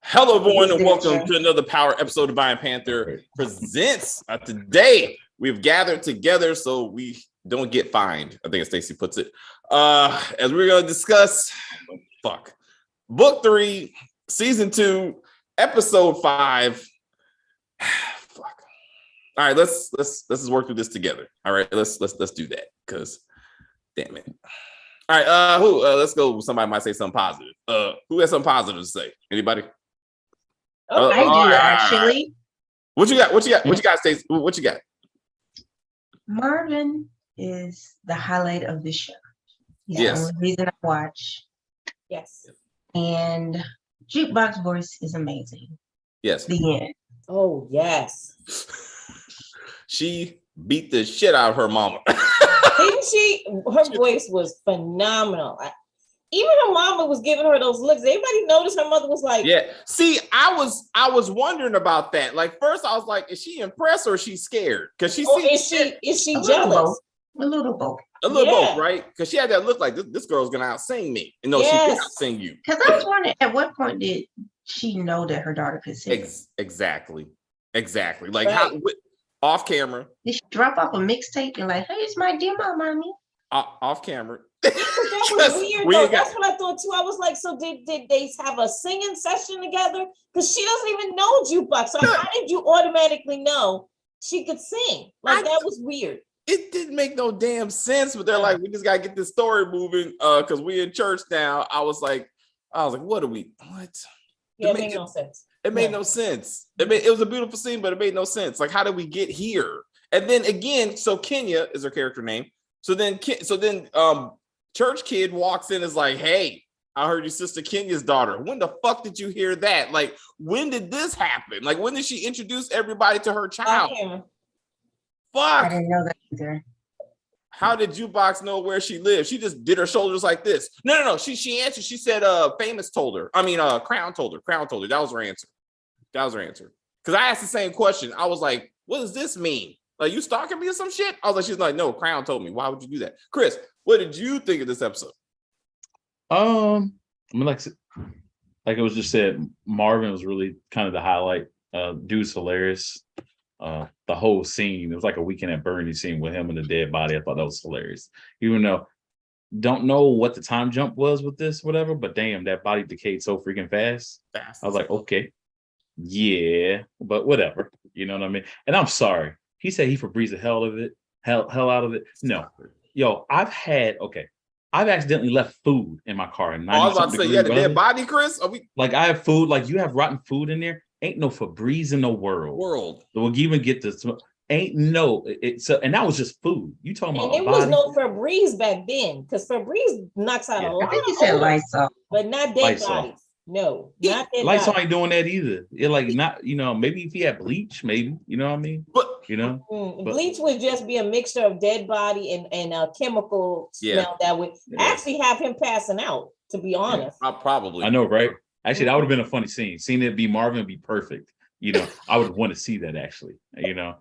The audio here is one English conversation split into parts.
Hello, everyone, and welcome to another Power episode of Divine Panther Presents. Today, we've gathered together so we don't get fined. I think as Stacey puts it. As we're going to discuss, Book 3, Season 2, Episode 5. Fuck. All right, let's work through this together. All right, let's do that because, damn it. All right, let's go. Somebody might say something positive. Who has something positive to say? Anybody? Oh, I do actually. What you got? What you got, Stacey? What you got? Marvin is the highlight of the show. He's Yes. the only reason I watch. Yes. And Jukebox voice is amazing. Yes. The end. Oh, yes. She beat the shit out of her mama. Didn't she? Her voice was phenomenal. Even her mama was giving her those looks. Everybody noticed her mother was like, yeah. See, I was wondering about that. Like, first I was like, is she impressed or is she scared? Because she is she jealous? A little both. A little both, right? Because she had that look like this girl's gonna outsing me. And no, she can outsing you. Because I was wondering, at what point did she know that her daughter could sing? Exactly. Like how off camera. Did she drop off a mixtape and like, hey, it's my demo, mommy? Off camera. That was weird though. That's what I thought too. I was like, so did they have a singing session together? Because she doesn't even know Jukebox. So how did you automatically know she could sing? Like that was weird. It didn't make no damn sense, but they're like, we just gotta get this story moving because we in church now. I was like, what are we? What? Yeah, it made no sense. It made no sense. It was a beautiful scene, but it made no sense. Like, how did we get here? And then again, so Kenya is her character name. So then church kid walks in, is like, hey, I heard your sister Kenya's daughter. When the fuck did you hear that? Like, when did this happen? Like, when did she introduce everybody to her child? Fuck. I didn't know that either. How did Jukebox know where she lived? She just did her shoulders like this. No. She answered. She said, Famous told her. I mean, Crown told her. That was her answer. Because I asked the same question. I was like, what does this mean? Like, you stalking me or some shit? I was like, she's like, no, Crown told me. Why would you do that? Chris, what did you think of this episode? I mean, like it was just said, Marvin was really kind of the highlight. Dude's hilarious. The whole scene, it was like a Weekend at Bernie's scene with him and the dead body. I thought that was hilarious. Even though don't know what the time jump was with this, whatever, but damn, that body decayed so freaking fast. I was like, okay, yeah, but whatever. You know what I mean? And I'm sorry. He said he Febreze the hell out of it. No, yo, I've accidentally left food in my car. I was about to say, you had a dead body, Chris? Like, I have food, like you have rotten food in there. Ain't no Febreze in the world. We'll even get this. Ain't no. And that was just food. You talking about? And it was no Febreze back then, because Febreze knocks out a lot. I think he said Lysol, but not dead bodies. No, not dead Lysol ain't doing that either. It like not, maybe if he had bleach, maybe, you know what I mean? But bleach would just be a mixture of dead body and a chemical smell that would actually have him passing out, to be honest. Probably. I know, right? Actually, that would have been a funny scene. Seeing it be Marvin would be perfect. I would want to see that actually. The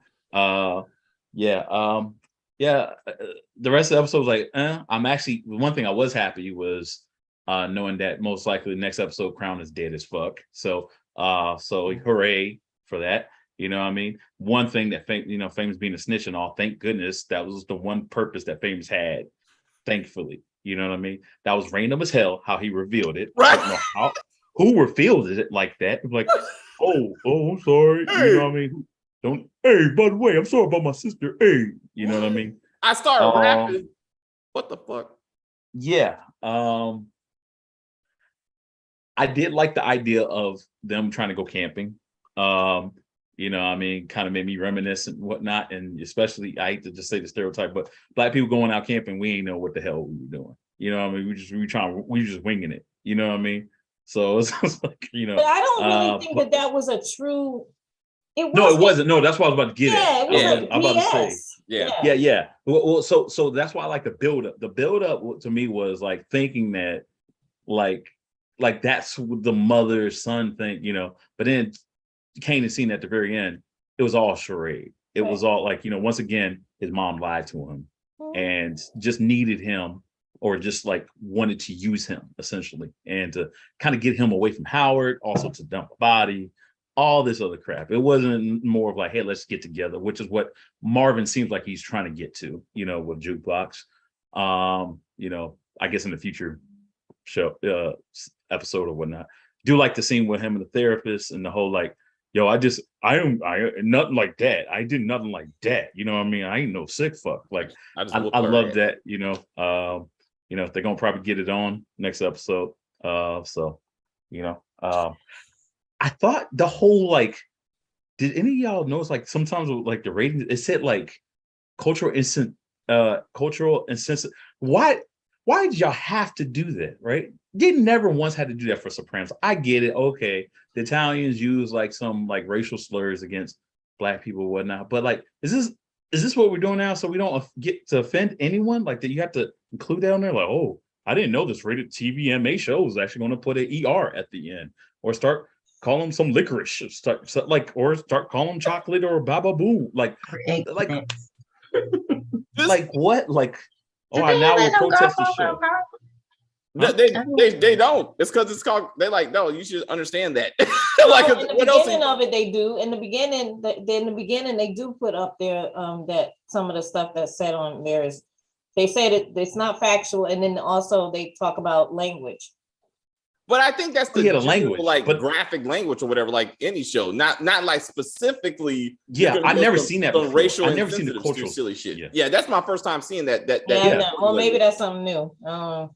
rest of the episode was like, I'm actually, one thing I was happy was knowing that most likely the next episode Crown is dead as fuck. So hooray for that. You know what I mean? One thing that Famous being a snitch and all, thank goodness that was the one purpose that Famous had. Thankfully, you know what I mean? That was random as hell how he revealed it. Right. I don't know how, who revealed it like that? Like, oh, I'm sorry. Hey. You know what I mean? Hey, by the way, I'm sorry about my sister. Hey, you know what I mean? I started rapping. What the fuck? Yeah. I did like the idea of them trying to go camping. Kind of made me reminisce and whatnot. And especially, I hate to just say the stereotype, but Black people going out camping, we ain't know what the hell we were doing. You know what I mean? We just winging it. You know what I mean? So it's like, But I don't really think that was a true. It wasn't. No, that's what I was about to get at. It was like I'm about to say. Yeah. Well, so that's why I like the build up. The build up to me was like thinking that, like that's the mother son thing, But then Kanan scene at the very end, it was all charade. It was all like, once again, his mom lied to him and just needed him or just like wanted to use him essentially, and to kind of get him away from Howard, also to dump a body, all this other crap. It wasn't more of like, hey, let's get together, which is what Marvin seems like he's trying to get to, with Jukebox. I guess in the future show episode or whatnot. Do like the scene with him and the therapist and the whole like, yo, I nothing like that. I did nothing like that. You know what I mean? I ain't no sick fuck. Like I love that, they're gonna probably get it on next episode. I thought the whole like, did any of y'all notice like sometimes with like the ratings, it said like cultural insensitive. Why did y'all have to do that, right? They never once had to do that for Sopranos. I get it. Okay, the Italians use like some like racial slurs against Black people and whatnot. But like, is this what we're doing now? So we don't get to offend anyone? Like that you have to include that on there? Like, oh, I didn't know this rated TVMA show was actually going to put an ER at the end, or start calling them some licorice, start calling them chocolate or baba boo. Like what? Like, oh, I now will protest the show. They don't. It's because it's called. They like, no, you should understand that. Like, in the beginning of it, they do. In the beginning, they do put up there that some of the stuff that's said on there is, they say that it's not factual, and then also they talk about language. But I think that's the language, like graphic language or whatever, like any show, not like specifically. Yeah, I've never seen that before. Racial, I've never seen the cultural silly shit. Yeah, that's my first time seeing that. Well, maybe that's something new. I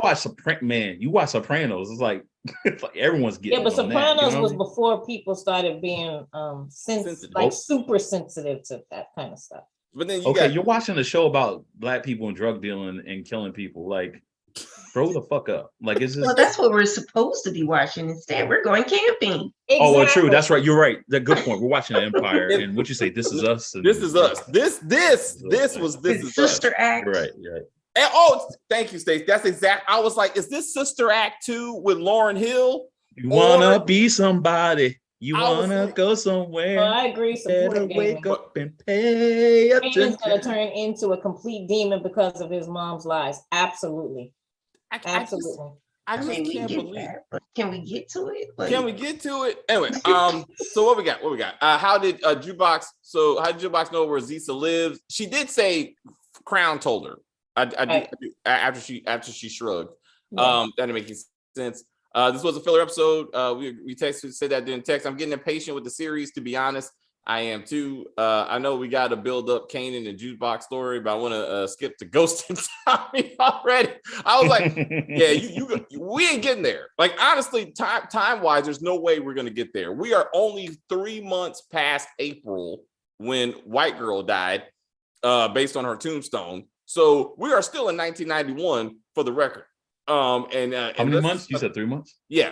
watch Sopranos. You watch Sopranos. It's like everyone's getting. Yeah, but Sopranos was before people started being super sensitive to that kind of stuff. But then you're watching a show about Black people and drug dealing and killing people, like. Grow the fuck up. Like, it's just... Well, that's what we're supposed to be watching. Instead, we're going camping. Exactly. Oh, well, true. That's right. You're right. That good point. We're watching Empire, and what you say? This is us. This is us. This was Sister Act. Right. And thank you, Stacey. That's exact. I was like, is this Sister Act 2 with Lauryn Hill? You wanna be somebody. You wanna go somewhere. Well, I agree. Better wake up and pay attention. He's gonna turn into a complete demon because of his mom's lies. Absolutely. Absolutely. I just can't believe that. But can we get to it? Can we get to it? Anyway, so what we got? How did Jukebox know where Zisa lives? She did say Crown told her. After she shrugged. Yeah. That didn't make any sense. This was a filler episode. We said that during text. I'm getting impatient with the series, to be honest. I am too. I know we got to build up Kanan and Jukebox story, but I want to skip to Ghost and Tommy already. I was like, yeah, we ain't getting there. Like, honestly, time wise, there's no way we're gonna get there. We are only 3 months past April when White Girl died, based on her tombstone. So we are still in 1991 for the record. How many months? You said 3 months? Yeah.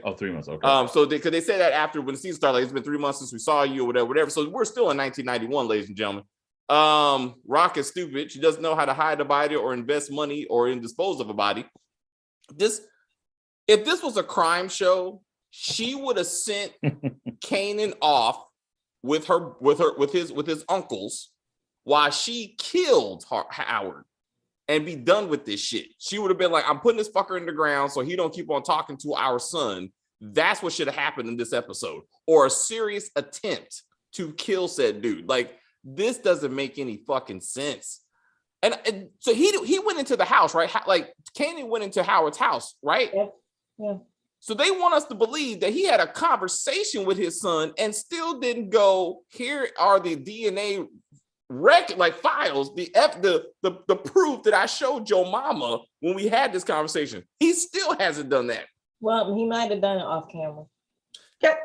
Oh, 3 months. Okay. So because they say that after when the season started, like, it's been 3 months since we saw you or whatever. So we're still in 1991, ladies and gentlemen. Rock is stupid. She doesn't know how to hide a body or invest money or dispose of a body. If this was a crime show, she would have sent Kanan off with his uncles while she killed Howard. And be done with this shit. She would have been like, I'm putting this fucker in the ground so he don't keep on talking to our son. That's what should have happened in this episode. Or a serious attempt to kill said dude. Like, this doesn't make any fucking sense. And so he went into the house, right? Like, Kanan went into Howard's house, right? Yeah. So they want us to believe that he had a conversation with his son and still didn't go, here are the DNA files, the proof that I showed your mama when we had this conversation. He still hasn't done that. Well, he might have done it off camera. Yep.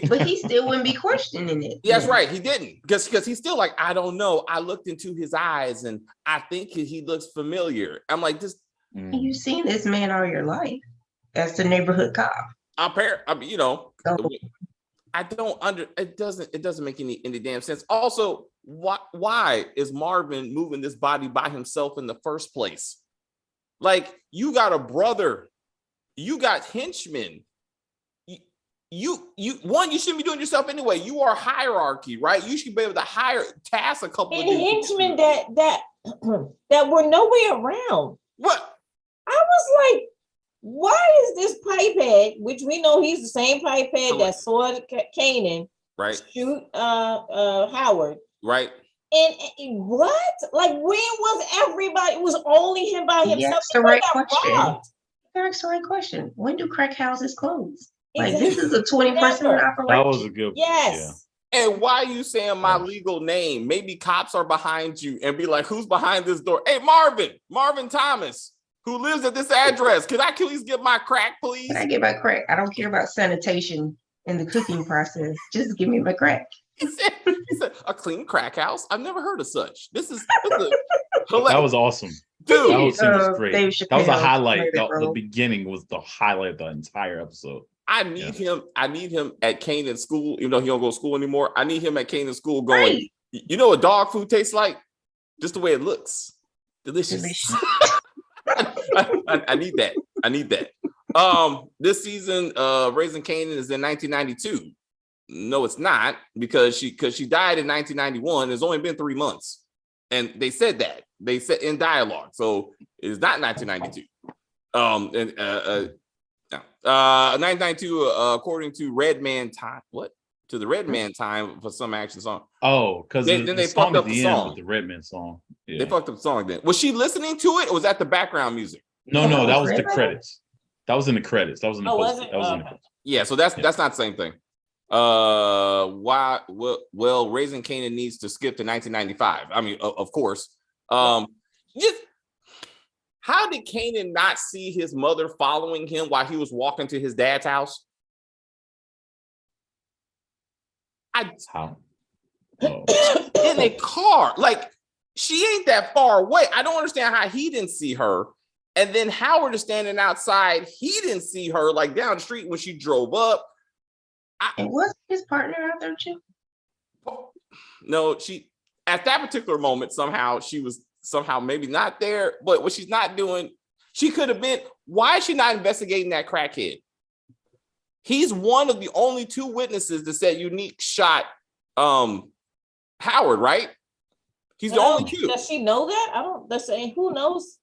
But he still wouldn't be questioning it. Yeah, that's right. He didn't. Because he's still like, I don't know. I looked into his eyes and I think he looks familiar. I'm like, this. You've seen this man all your life as the neighborhood cop. I don't it doesn't make any damn sense. Also, why is Marvin moving this body by himself in the first place? Like, you got a brother, you got henchmen. You shouldn't be doing yourself anyway. You are hierarchy, right? You should be able to task a couple of henchmen that that were nowhere around. What? I was like, why is this pipehead, which we know he's the same pipehead that saw Kanan shoot Howard, right? And what? Like, when was everybody? It was only him by himself. That's the right question. That's the right question. When do crack houses close? Like, this is a 21st century operation. That was a good yes. Yeah. And why are you saying my legal name? Maybe cops are behind you and be like, who's behind this door? Hey, Marvin Thomas, who lives at this address. Can I please get my crack, please? Can I get my crack? I don't care about sanitation in the cooking process. Just give me my crack. He said, a clean crack house? I've never heard of such. This is that was awesome. Dude, that was great. That was a highlight. The beginning was the highlight of the entire episode. I need him at Kanan school, even though he don't go to school anymore. I need him at Kanan school going, you know what dog food tastes like? Just the way it looks. Delicious. I need that. I need that. This season, Raising Kanan is in 1992. No, it's not, because she died in 1991. It's only been 3 months. And they said that. They said in dialogue. So it's not 1992. 1992, according to Red Man Time. What? To the Red Man Time for some action song. Oh, because then they fucked up the song. With the Red Man song. Yeah. They fucked up the song then. Was she listening to it, or was that the background music? No, that was the credits. That was in the credits. That was in the post. That was in the credits. Yeah, so that's not the same thing. Why? Well, Raising Kanan needs to skip to 1995. I mean, of course. Just how did Kanan not see his mother following him while he was walking to his dad's house? How? In a car, like, she ain't that far away. I don't understand how he didn't see her. And then Howard is standing outside. He didn't see her, like, down the street when she drove up. And was his partner out there too? No, she at that particular moment she was maybe not there. But what she's not doing, she could have been. Why is she not investigating that crackhead? He's one of the only 2 witnesses that said Unique shot Howard, right? He's the only 2. Does she know that? I don't. That's saying who knows.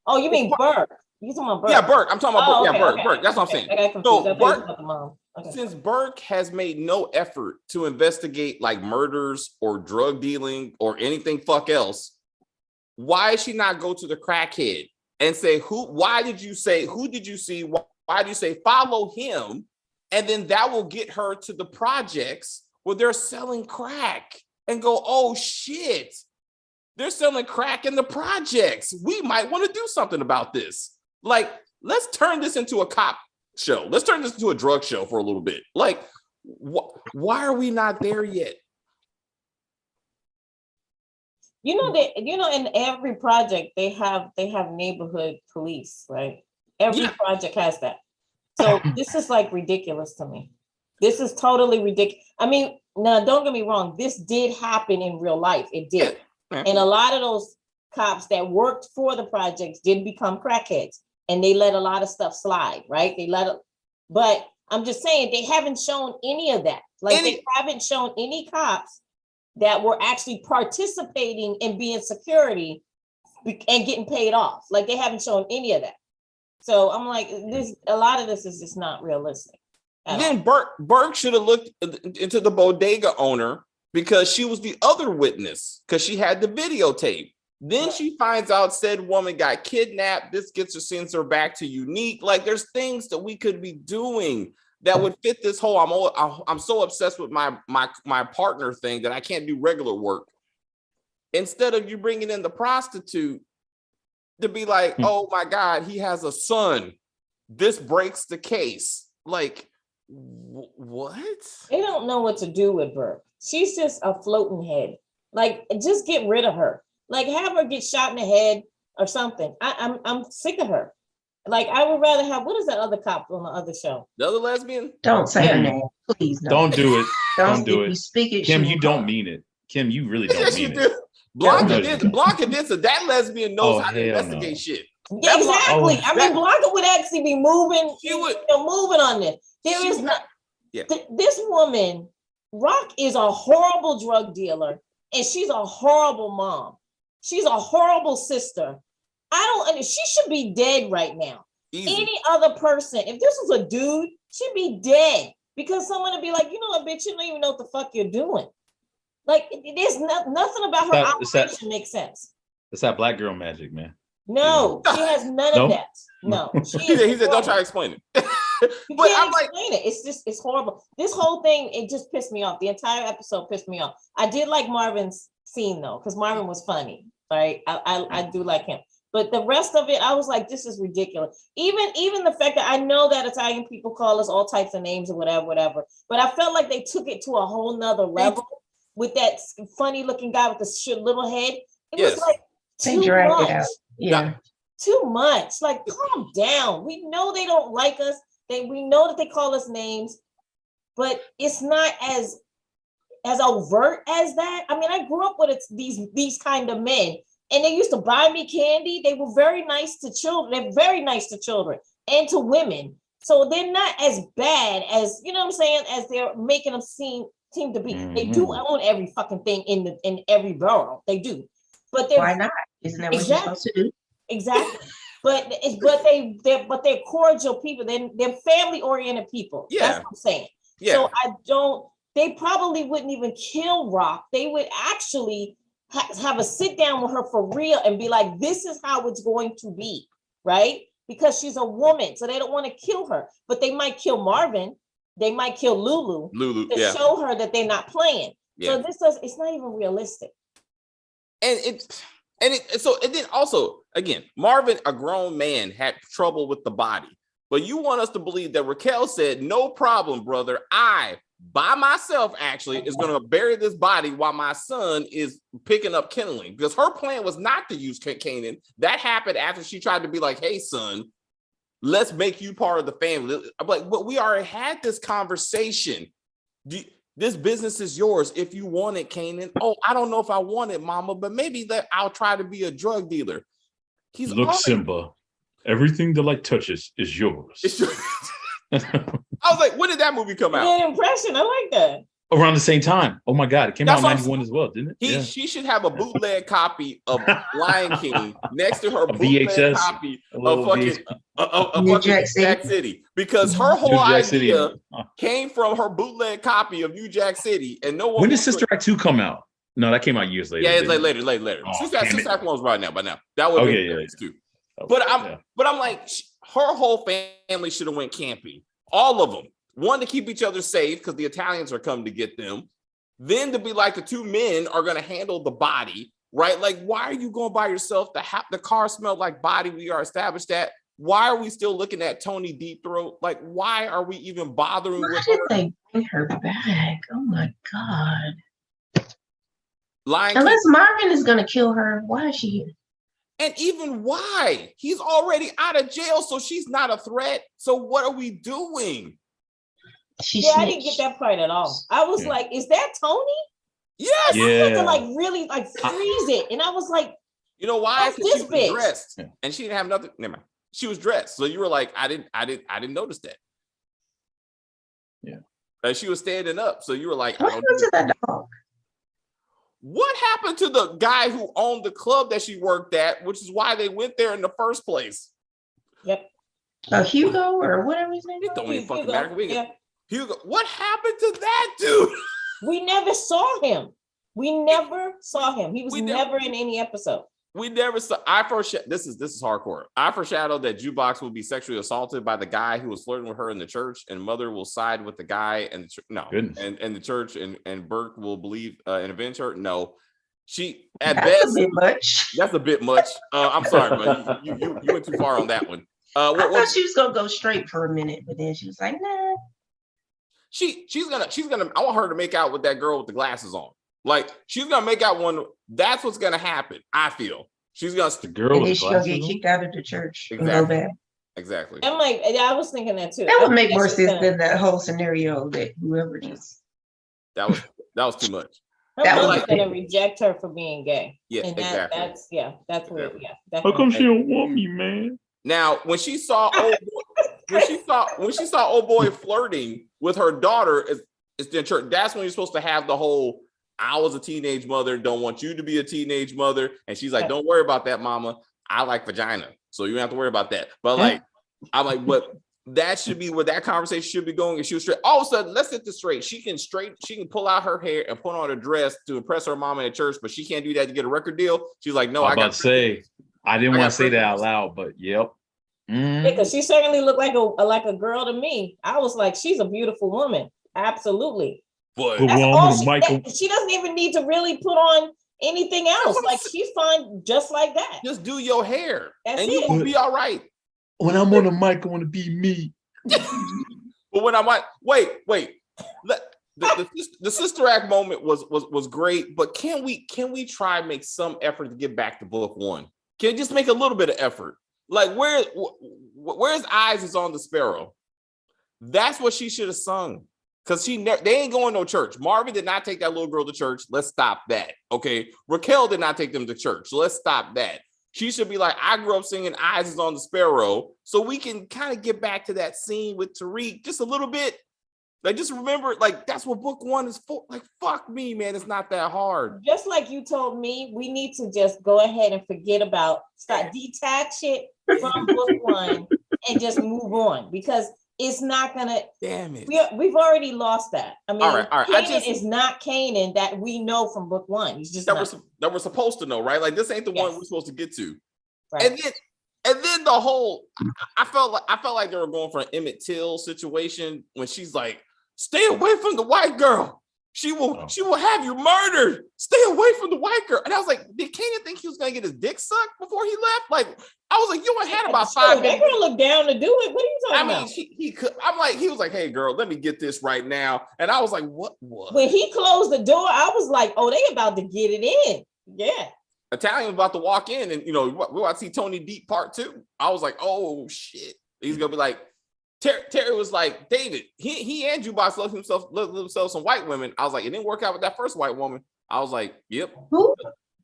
Oh, you mean Burke? You talking about Burke? Yeah, Burke. I'm talking about Burke. Okay, Burke. That's what I'm saying. So Burke, since Burke has made no effort to investigate like murders or drug dealing or anything else, why did she not go to the crackhead and say who did you see? Why do you say follow him? And then that will get her to the projects where they're selling crack and go, oh shit, they're selling crack in the projects. We might want to do something about this. Like, let's turn this into a cop show. Let's turn this into a drug show for a little bit. Like, why are we not there yet? In every project they have neighborhood police, right? Every project has that. So this is like ridiculous to me. This is totally ridiculous. I mean, now don't get me wrong. This did happen in real life. It did. And a lot of those cops that worked for the projects did become crackheads, and they let a lot of stuff slide, right? But I'm just saying they haven't shown any of that. They haven't shown any cops that were actually participating in being security and getting paid off. Like, they haven't shown any of that. So I'm like, a lot of this is just not realistic. Then Burke should have looked into the bodega owner, because she was the other witness, because she had the videotape. Then she finds out said woman got kidnapped. This sends her back to Unique. Like, there's things that we could be doing that would fit this whole. I'm so obsessed with my partner thing that I can't do regular work. Instead of you bringing in the prostitute to be like, oh my God, he has a son. This breaks the case. Like, what? They don't know what to do with Burke. She's just a floating head. Like, just get rid of her. Like, have her get shot in the head or something. I'm sick of her. Like, I would rather have, what is that other cop on the other show? The other lesbian? Don't say her name, please. No. Don't do it. Don't do it. You speak it, Kim, you don't mean it. Kim, you really don't mean it. Blanca did. So that lesbian knows how to investigate shit. Yeah, exactly. Blanca would actually be moving. She would moving on this. There is not. Yeah. This woman, Rock, is a horrible drug dealer, and she's a horrible mom. She's a horrible sister. She should be dead right now. Easy. Any other person, if this was a dude, she'd be dead because someone would be like, you know what, bitch, you don't even know what the fuck you're doing. Like, there's nothing about her operation makes sense. It's that black girl magic, man. No, she has none of that. No. He said, don't try to explain it. You can't explain it. It's horrible. This whole thing, it just pissed me off. The entire episode pissed me off. I did like Marvin's scene though, because Marvin was funny. Right? I do like him. But the rest of it, I was like, this is ridiculous. Even the fact that I know that Italian people call us all types of names or whatever. But I felt like they took it to a whole nother level with that funny looking guy with the little head. It was like too much. Yeah. Too much. Like, calm down. We know they don't like us. We know that they call us names, but it's not as overt as that. I mean, I grew up with these kind of men, and they used to buy me candy. They were very nice to children. They're very nice to children and to women. So they're not as bad as, you know what I'm saying, as they're making them seem to be. Mm-hmm. They do own every fucking thing in every borough. They do. But why not? Isn't that what you're supposed to do? Exactly. But they're cordial people. They're family oriented people. Yeah. That's what I'm saying. Yeah. So they probably wouldn't even kill Rock. They would actually have a sit down with her for real and be like, this is how it's going to be, right? Because she's a woman, so they don't want to kill her. But they might kill Marvin. They might kill Lulu to show her that they're not playing. Yeah. So it's not even realistic. And then also, again, Marvin, a grown man, had trouble with the body. But you want us to believe that Raquel said, no problem, brother. I, by myself, actually, is going to bury this body while my son is picking up kindling. Because her plan was not to use Kanan. That happened after she tried to be like, hey, son, let's make you part of the family. I'm like, but we already had this conversation. This business is yours if you want it, Kanan. Oh, I don't know if I want it, mama, but maybe I'll try to be a drug dealer. Look, Simba, everything the light touches is yours. I was like, when did that movie come out? Good impression. I like that. Around the same time. Oh my God, it came out in 91 as well, didn't it? She should have a bootleg copy of Lion King next to her bootleg VHS copy of fucking New Jack City, because her whole idea came from her bootleg copy of New Jack City, and no one. When did Sister Act 2 come out? No, that came out years later. Yeah, it's later. Oh, Sister Act 1 was right now, by now. That would be too. But I'm like, her whole family should have went camping. All of them. One, to keep each other safe because the Italians are coming to get them. Then to be like the two men are going to handle the body, right? Like, why are you going by yourself? The car smelled like body. We are established that. Why are we still looking at Tony Deep Throat? Like, why are we even bothering with her? Why did they bring her back? Oh my God. Lion Unless Marvin is going to kill her, why is she here? And even why? He's already out of jail, so she's not a threat. So what are we doing? I didn't get that part at all. I was like, is that Tony? Yes. I had to like really like freeze it. And I was like, you know why? Because she was dressed and she didn't have nothing. Never mind. She was dressed. So you were like, I didn't notice that. Yeah. She was standing up. So you were like, what happened to that dog? What happened to the guy who owned the club that she worked at, which is why they went there in the first place? Yep. Hugo or whatever his name is. It don't even fucking matter. Hugo, what happened to that dude? We never saw him. He was never in any episode. We never saw. This is hardcore. I foreshadowed that Jukebox will be sexually assaulted by the guy who was flirting with her in the church, and Mother will side with the guy and the church, and Burke will believe and avenge her. No, she at best. A bit much. That's a bit much. I'm sorry, but you went too far on that one. I thought she was gonna go straight for a minute, but then she was like, nah. She's gonna. I want her to make out with that girl with the glasses on. Like, she's gonna make out one. That's what's gonna happen. I feel she's gonna. The girl with she's gonna get kicked out of the church. Exactly. I'm like, I was thinking that too. That would make more sense than that whole scenario that whoever just. That was too much. That was like gonna reject her for being gay. Yeah, and exactly. That's weird. Yeah. How come she don't want me, man? Now, when she saw old boy flirting with her daughter is in church, that's when you're supposed to have the whole I was a teenage mother, don't want you to be a teenage mother. And she's like, don't worry about that, mama. I like vagina. So you don't have to worry about that. But like, I'm like, but that should be what that conversation should be going. And she was straight. All of a sudden, let's get this straight. She can pull out her hair and put on a dress to impress her mama at church, but she can't do that to get a record deal. She's like, no, I got to say, I didn't want to say that out loud, but yep. Because she certainly looked like a girl to me. I was like, she's a beautiful woman. Absolutely. But she doesn't even need to really put on anything else. Like she's fine just like that. Just do your hair you will be all right. When I'm on the mic, I want to be me. But when I'm like, wait. The Sister Act moment was great, but can we try and make some effort to get back to book one? Can we just make a little bit of effort? Like where's Eyes is on the Sparrow? That's what she should have sung. Because they ain't going no church. Marvin did not take that little girl to church. Let's stop that. Okay. Raquel did not take them to church. So let's stop that. She should be like, I grew up singing Eyes is on the Sparrow. So we can kind of get back to that scene with Tariq just a little bit. Like, just remember, like, that's what book one is for. Like, fuck me, man. It's not that hard. Just like you told me, we need to just go ahead and forget about, detach it from book one and just move on. Because it's not gonna. Damn it. We've already lost that. I mean, all right. Kanan is not Kanan that we know from book one. He's just that we're supposed to know, right? Like this ain't the one we're supposed to get to. Right. And then the whole. I felt like they were going for an Emmett Till situation when she's like, "Stay away from the white girl. She will have you murdered. Stay away from the white girl." And I was like, did Kanan think he was gonna get his dick sucked before he left? Like, I was like, you had about 5 minutes. That girl looked down to do it. What are you talking about? He could. I'm like, he was like, "Hey, girl, let me get this right now." And I was like, "What?" When he closed the door, I was like, "Oh, they about to get it in." Yeah. Italian was about to walk in, and we're about to see Tony Deep Part 2. I was like, "Oh shit!" He's gonna be like. Terry was like, David, he and Jukebox loved himself some white women. I was like, it didn't work out with that first white woman. I was like, yep. Who?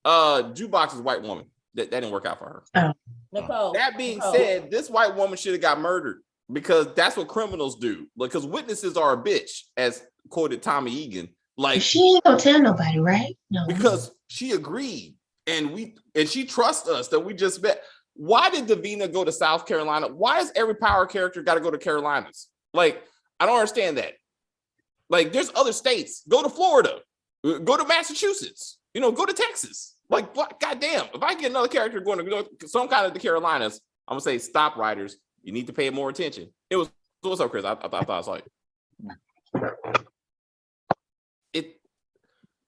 Jukebox's white woman. That didn't work out for her. Oh. Nicole. That being said, this white woman should have got murdered because that's what criminals do. Because witnesses are a bitch, as quoted Tommy Egan. Like she ain't gonna tell nobody, right? No. Because she agreed. And she trusts us that we just met. Why did Davina go to South Carolina? Why has every power character got to go to Carolinas? Like, I don't understand that. Like, there's other states. Go to Florida. Go to Massachusetts. Go to Texas. Like, what? Goddamn. If I get another character going to some kind of the Carolinas, I'm going to say, stop, writers. You need to pay more attention. What's up, Chris? I thought it was like,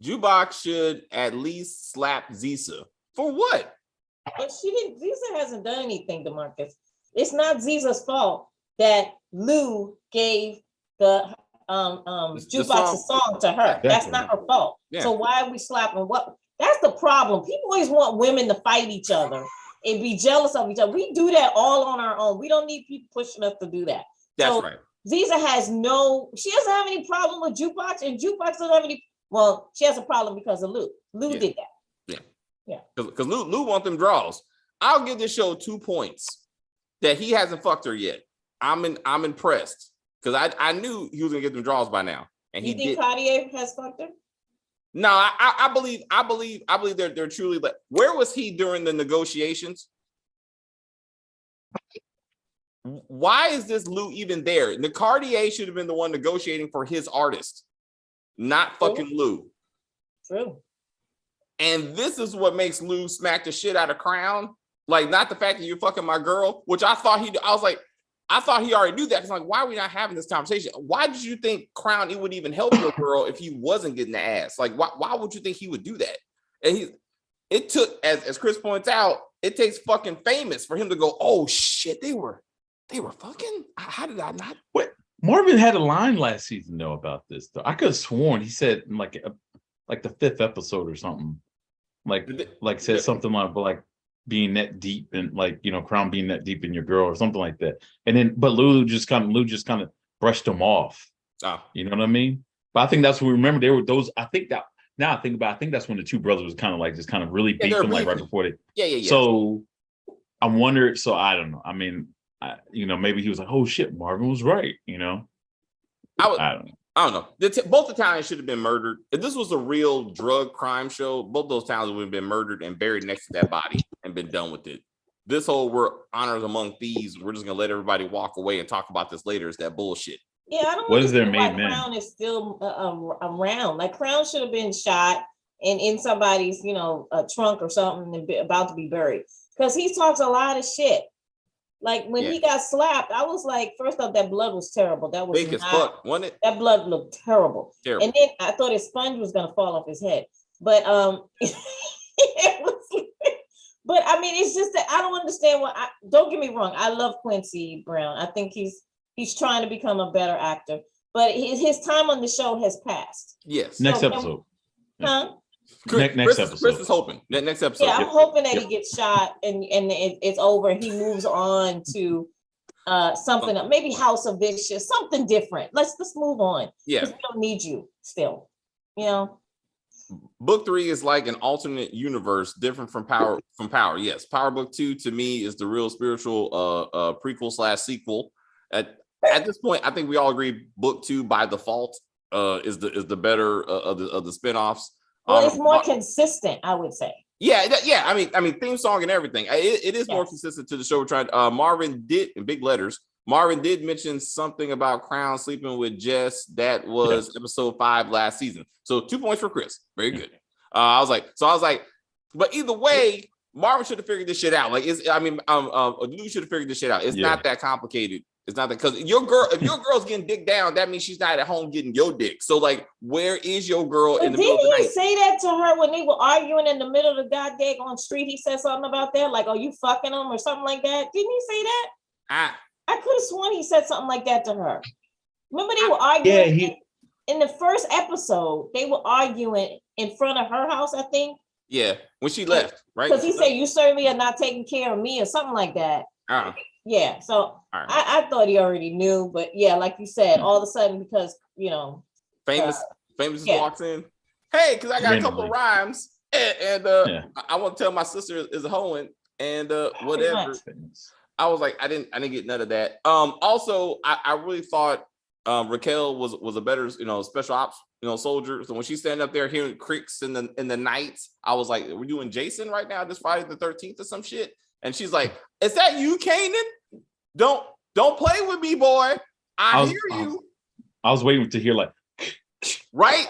Jukebox should at least slap Zisa. For what? But Ziza hasn't done anything, DeMarcus. It's not Ziza's fault that Lou gave the Jukebox a song to her. That's not her fault. Yeah. So why are we slapping what? That's the problem. People always want women to fight each other and be jealous of each other. We do that all on our own. We don't need people pushing us to do that. That's right. Ziza she doesn't have any problem with Jukebox, and Jukebox doesn't have any, she has a problem because of Lou. Lou did that. Yeah, because Lou want them draws. I'll give this show 2 points that he hasn't fucked her yet. I'm impressed because I knew he was gonna get them draws by now, and you think Cartier has fucked her? No, I believe they're truly like. Where was he during the negotiations? Why is this Lou even there? The Cartier should have been the one negotiating for his artist, not fucking Lou. True. And this is what makes Lou smack the shit out of Crown. Like, not the fact that you're fucking my girl, which I thought he already knew that. Because like, why are we not having this conversation? Why did you think Crown it would even help your girl if he wasn't getting the ass? Like, why would you think he would do that? And it took, as Chris points out, it takes fucking famous for him to go, oh shit, they were fucking. How did I not? What? Marvin had a line last season though about this though. I could have sworn he said in like the 5th episode or something. Like said something like being that deep and Crown being that deep in your girl or something like that. And then but Lou just kind of brushed him off. Oh. You know what I mean? But I think that's what we remember. There were those. I think that now I think about. I think that's when the two brothers was kind of like just kind of really beat them like right before they. Yeah. So I wonder. So I don't know. I mean, maybe he was like, "Oh shit, Marvin was right." I don't know. I don't know. Both Italians should have been murdered. If this was a real drug crime show, both those Italians would have been murdered and buried next to that body and been done with it. This whole we're honors among thieves, we're just gonna let everybody walk away and talk about this later. Is that bullshit? Yeah, I don't. What is their main man? Crown is still around. Like Crown should have been shot and in somebody's, trunk or something and about to be buried because he talks a lot of shit. Like when he got slapped, I was like, first off, that blood was terrible. That was big as fuck, wasn't it? That blood looked terrible. Terrible. And then I thought his sponge was gonna fall off his head. But but I mean, it's just that I don't understand don't get me wrong. I love Quincy Brown. I think he's trying to become a better actor, but his time on the show has passed. Yes. Next episode. Huh? Next episode. Chris is hoping. Next episode. Yeah, I'm hoping that he gets shot and it's over and he moves on to something, maybe House of Vicious, something different. Let's move on. Yeah. We don't need you still. Book 3 is like an alternate universe, different from Power. Yes, Power Book 2 to me is the real spiritual prequel / sequel. At this point, I think we all agree Book 2 by default is the better of the spinoffs. Well, it's more consistent, I would say. Yeah. I mean, theme song and everything. It is more consistent to the show we're trying. Marvin did, in big letters, Marvin did mention something about Crown sleeping with Jess. That was episode 5 last season. So 2 points for Chris. Very good. I was like, but either way, Marvin should have figured this shit out. Like, you should have figured this shit out. It's not that complicated. It's not that, because if your girl's getting dick down, that means she's not at home getting your dick. So like, where is your girl in the middle of the night? Didn't he say that to her when they were arguing in the middle of the goddamn on street? He said something about that, like, "Are you fucking him?" or something like that. Didn't he say that? I could have sworn he said something like that to her. Remember they were arguing? Yeah, in the first episode, they were arguing in front of her house, I think. Yeah, when she left, right? Because he said, "You certainly are not taking care of me," or something like that. Yeah, so I thought he already knew, but yeah, like you said, all of a sudden, because famous walks in, hey, because I got a couple of rhymes, and I want to tell my sister is a hoeing, and whatever. I was like, I didn't get none of that. Also, I really thought Raquel was a better special ops soldier. So when she's standing up there hearing creaks in the night, I was like, we're doing Jason right now, this Friday the 13th or some shit. And she's like, "Is that you, Kanan? Don't play with me, boy. I hear you." I was waiting to hear like, right?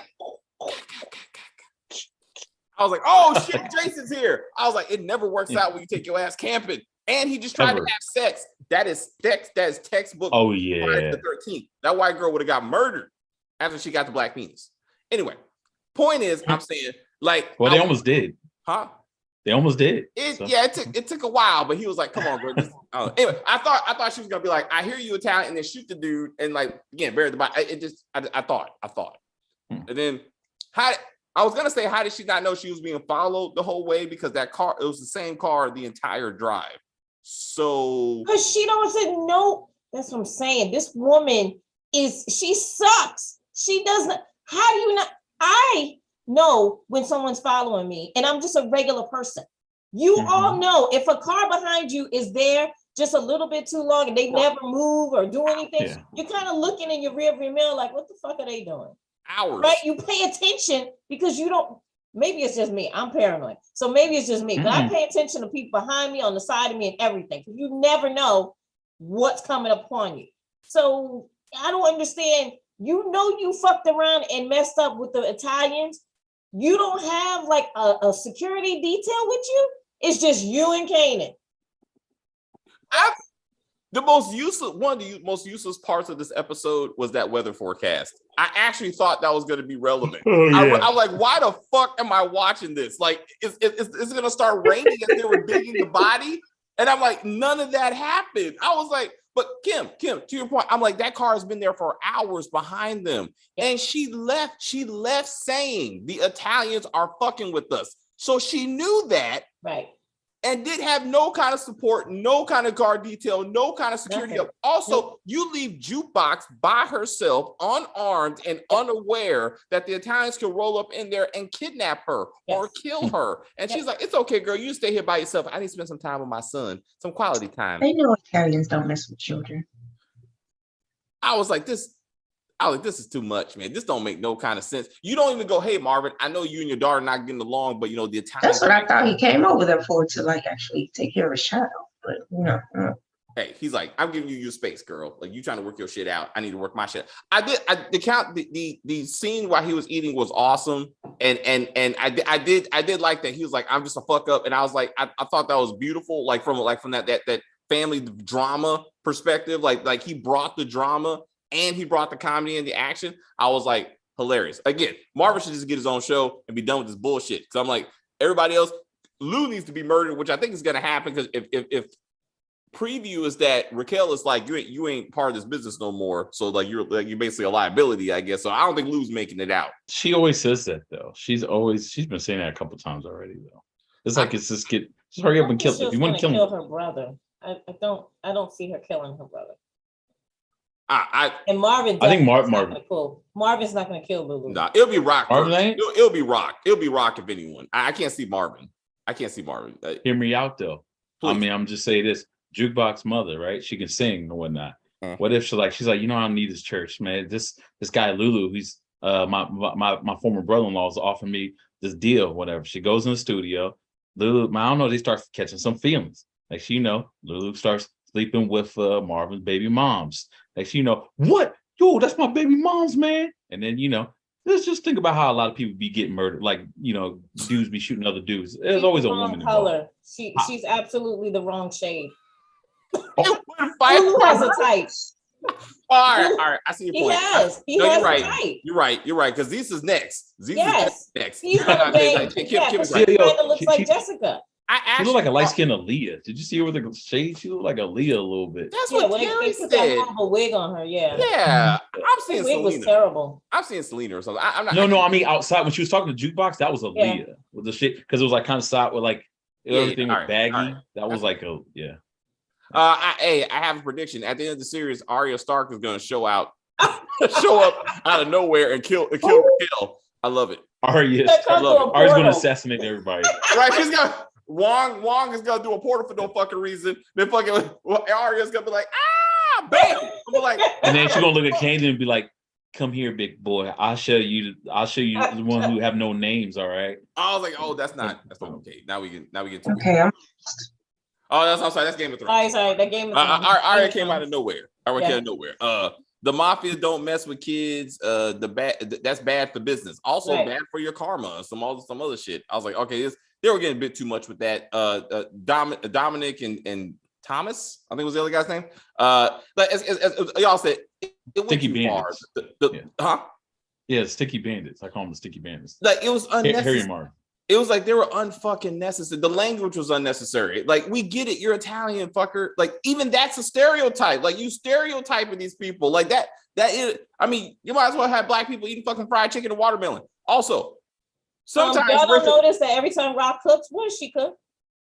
I was like, "Oh shit, Jason's here." I was like, it never works out when you take your ass camping. And he just tried to have sex. That is textbook. Oh yeah. Friday the 13th. That white girl would have got murdered after she got the black penis. Anyway, point is, I'm saying, like, well, they almost did. Huh? They almost did. It took a while, but he was like, "Come on, girl." Anyway, I thought she was gonna be like, "I hear you, Italian," and then shoot the dude and like again bury the body. I thought, and then I was gonna say, how did she not know she was being followed the whole way? Because that car, it was the same car the entire drive. So because she doesn't know. That's what I'm saying. This woman she sucks. She doesn't. How do you not? I know when someone's following me and I'm just a regular person. You all know if a car behind you is there just a little bit too long and they never move or do anything, you're kind of looking in your rearview mirror like, what the fuck are they doing? Hours. Right? You pay attention because you don't, maybe it's just me. I'm paranoid. So maybe it's just me, but I pay attention to people behind me, on the side of me and everything. Because you never know what's coming upon you. So I don't understand. You fucked around and messed up with the Italians. You don't have like a security detail with you. It's just you and Kanan. One of the most useless parts of this episode was that weather forecast. I actually thought that was going to be relevant. I was like, why the fuck am I watching this? Like, it's going to start raining as they were digging the body? And I'm like, none of that happened. I was like, but Kim, to your point, I'm like, that car has been there for hours behind them. And she left saying the Italians are fucking with us. So she knew that. Right. And did have no kind of support, no kind of guard detail, no kind of security. Also, you leave Jukebox by herself, unarmed and unaware that the Italians can roll up in there and kidnap her or kill her. And she's like, "It's okay, girl. You stay here by yourself. I need to spend some time with my son, some quality time." They know Italians don't mess with children. I was like, this. I was like, this is too much, man. This don't make no kind of sense. You don't even go, hey, Marvin, I know you and your daughter not getting along, but the Italian. That's what I thought he came over there for, to like actually take care of his child. But Hey, he's like, I'm giving you your space, girl. Like, you trying to work your shit out. I need to work my shit. The scene while he was eating was awesome. And I did like that. He was like, I'm just a fuck up. And I was like, I thought that was beautiful. Like from that family drama perspective, like he brought the drama and he brought the comedy and the action. I was like, hilarious. Again, Marvin should just get his own show and be done with this bullshit. Cause I'm like, everybody else, Lou needs to be murdered, which I think is going to happen. Cause if preview is that Raquel is like, you ain't part of this business no more. So like you're basically a liability, I guess. So I don't think Lou's making it out. She always says that though. She's been saying that a couple times already though. It's like it's just hurry up and kill. If you want to kill her brother, I don't see her killing her brother. And Marvin, I think Marvin's not going to kill Lulu. Nah, it'll be Rock. Marvin it'll be Rock. It'll be Rock if anyone. I can't see Marvin. Hear me out though. Please. I mean, I'm just saying this. Jukebox mother, right? She can sing and whatnot. What if she's like, I don't need this church, man. This guy Lulu, he's my former brother-in-law is offering me this deal, whatever. She goes in the studio. Lulu, I don't know, they start catching some feelings. Like Lulu starts sleeping with Marvin's baby moms. Like what? Yo, that's my baby mom's, man. And then let's just think about how a lot of people be getting murdered. Like, dudes be shooting other dudes. There's always a woman color. She's absolutely the wrong shade. Who has a type? All right. I see your point. He has you're right. A type. You're right. Because this is next. Yes. Next. He's she kind of looks like Jessica. She looked like a light-skinned Aaliyah. Did you see her with the shade? She looked like Aaliyah a little bit. That's what Terry said. They put a wig on her. Yeah. Yeah. I'm seeing Selena. Was terrible. I'm seeing Selena or something. I'm not. No. I mean, outside when she was talking to Jukebox, that was Aaliyah with the shit because it was like kind of side with like everything was baggy. Right. That was like I have a prediction. At the end of the series, Arya Stark is going to show up out of nowhere and kill Raquel. I love it. Arya's going to assassinate everybody. Right? She's got Wong is going to do a portal for no fucking reason. Then fucking Arya's going to be like, bam! And then she's going to look at Kanan and be like, "Come here, big boy. I'll show you the one who have no names." All right. I was like, "Oh, that's not okay." Now we get to okay. I'm sorry. That's Game of Thrones. Sorry, that Game of Thrones. Arya came out of nowhere. Arya came out of nowhere. The mafia don't mess with kids. That's bad for business. Also bad for your karma. Some other shit. I was like, okay, they were getting a bit too much with that. Dominic and Thomas, I think was the other guy's name. But as y'all said, it went Sticky too Bandits. far. Yeah, Sticky Bandits. I call them the Sticky Bandits. Like it was unnecessary. Harry and Marvin. It was like they were unfucking necessary. The language was unnecessary. Like, we get it. You're Italian, fucker. Like, even that's a stereotype. Like, you stereotyping these people. Like, that is, I mean, you might as well have black people eating fucking fried chicken and watermelon. Also, sometimes y'all don't notice that every time Rock cooks, what does she cook?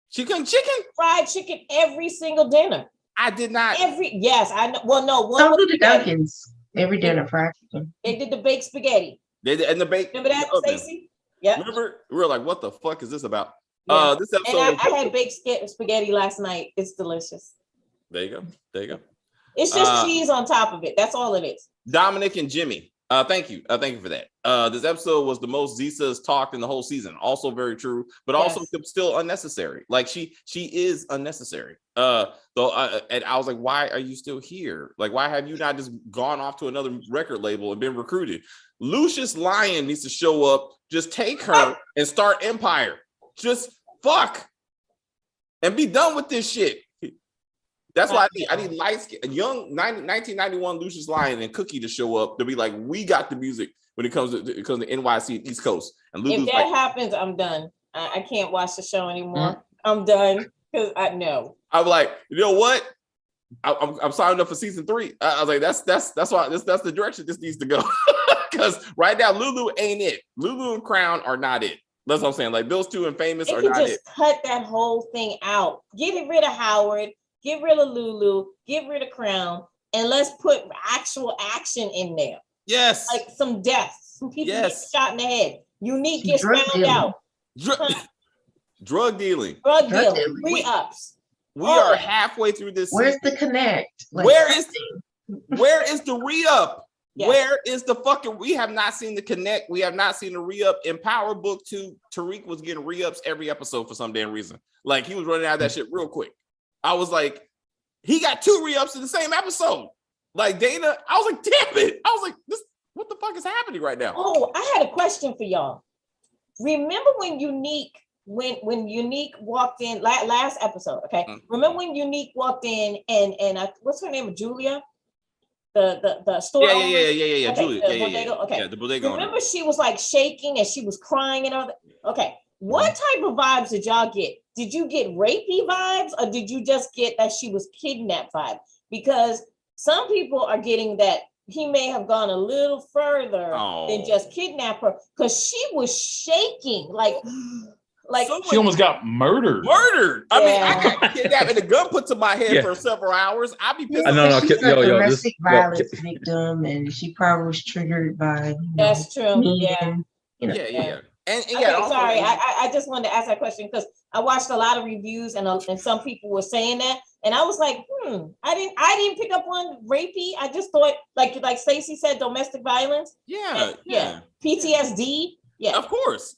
She cooked chicken? Fried chicken every single dinner. I did not. Yes, I know. Well, no. One do the Dunkins every dinner fried chicken. They did the baked spaghetti. They did, and the baked. Remember that, Stacey? Yeah. Remember, we were like, "What the fuck is this about?" Yeah. This episode. And I had baked spaghetti last night. It's delicious. There you go. It's just cheese on top of it. That's all it is. Dominic and Jimmy. Thank you for that. This episode was the most Zisa's talked in the whole season. Also very true, but also still unnecessary. Like she is unnecessary. And I was like, why are you still here? Like, why have you not just gone off to another record label and been recruited? Lucius Lyon needs to show up. Just take her and start Empire. Just fuck and be done with this shit. That's why I need light skin, a young 1991 Lucius Lyon and Cookie to show up to be like, we got the music when it comes to NYC and East Coast. And Lulu's if that happens, I'm done. I can't watch the show anymore. I'm done because I know. I'm like, you know what? I'm signing up for season 3. I was like, that's why that's the direction this needs to go. Because right now, Lulu ain't it. Lulu and Crown are not it. That's what I'm saying. Like those two and Famous are not it. Just cut that whole thing out. Get rid of Howard. Get rid of Lulu, get rid of Crown, and let's put actual action in there. Yes. Like some deaths, some people get shot in the head. Unique gets found out. Drug dealing. Drug dealing. Re-ups. We are halfway through this. Where's the connect? Like, where is the re-up? Yes. Where is the fucking? We have not seen the connect. We have not seen the re-up. In Power Book 2, Tariq was getting re-ups every episode for some damn reason. Like he was running out of that shit real quick. I was like, he got 2 re-ups in the same episode. Like Dana, I was like, damn it. I was like, this, what the fuck is happening right now? Oh, I had a question for y'all. Remember when Unique walked in last episode? Okay, remember when Unique walked in and what's her name? Julia, the store. Yeah. Okay, Julia, bodega. Okay, yeah, the bodega. Remember she was like shaking and she was crying and all that. Okay, what type of vibes did y'all get? Did you get rapey vibes or did you just get that she was kidnapped vibe? Because some people are getting that he may have gone a little further than just kidnap her because she was shaking like she almost got murdered. I mean, I got kidnapped and a gun put to my head for several hours. I'd be pissed. She's a domestic violence victim, and she probably was triggered by. That's true. Yeah. And okay, sorry, I just wanted to ask that question because I watched a lot of reviews and some people were saying that, and I was like, I didn't pick up on rapey. I just thought like Stacey said, domestic violence. Yeah. PTSD. Yeah. Of course.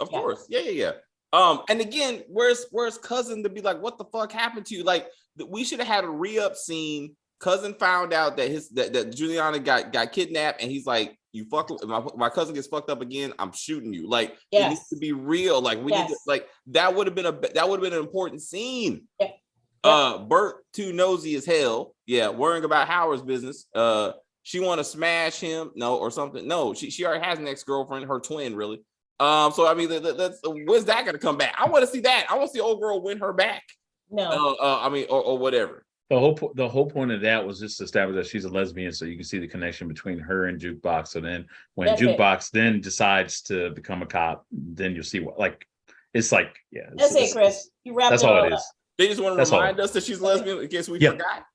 Yeah. And again, where's Cousin to be like, what the fuck happened to you? Like, we should have had a re-up scene. Cousin found out that that Juliana got kidnapped, and he's like, you fuck with my cousin gets fucked up again, I'm shooting you. Like, it needs to be real. Like, we need to, like, that would have been an important scene. Burke too nosy as hell. Yeah, worrying about Howard's business. She want to smash him, or something. No, she already has an ex-girlfriend, her twin, really. So I mean, when's that gonna come back? I want to see that. I want to see old girl win her back. No, I mean, or whatever. The whole point of that was just to establish that she's a lesbian, so you can see the connection between her and Jukebox. So then, when Jukebox then decides to become a cop, then you'll see what it's like. Yeah, that's it, Chris. You wrapped that's it all all it up. is. They just want to remind us that she's lesbian in case we forgot.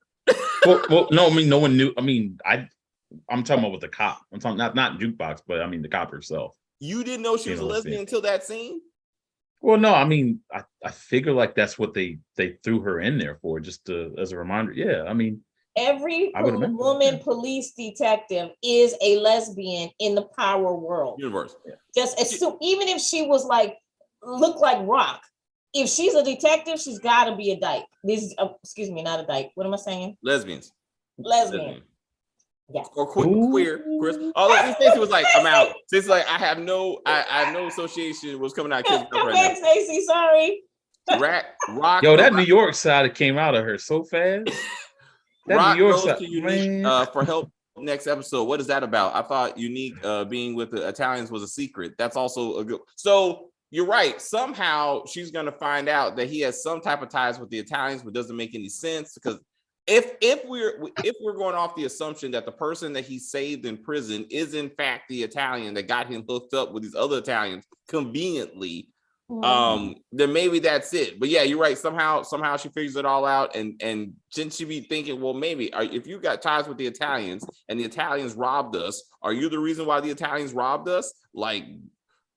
well, no, I mean, no one knew. I mean, I'm talking about with the cop. I'm talking not Jukebox, but I mean the cop herself. You didn't know she was a lesbian until that scene? Well, no, I mean, I figure like that's what they threw her in there for, just as a reminder. Yeah, I mean, every woman police detective is a lesbian in the power world universe. Yeah. Just assume, even if she was like look like Rock, if she's a detective, she's got to be a dyke. Excuse me, not a dyke. What am I saying? Lesbian. Yeah. Or queer, Chris. Although Stacey was like, I'm out. Stacey like, I have no association with coming out. Come back, Stacey. Sorry. Rock. Yo, that New York side came out of her so fast. That Rock New York goes side, to Unique for help next episode. What is that about? I thought Unique being with the Italians was a secret. That's also a good. So you're right. Somehow she's gonna find out that he has some type of ties with the Italians, but doesn't make any sense because. If we're going off the assumption that the person that he saved in prison is in fact the Italian that got him hooked up with these other Italians conveniently, then maybe that's it. But yeah, you're right. Somehow she figures it all out, and shouldn't she be thinking, well, maybe if you got ties with the Italians and the Italians robbed us, are you the reason why the Italians robbed us? Like.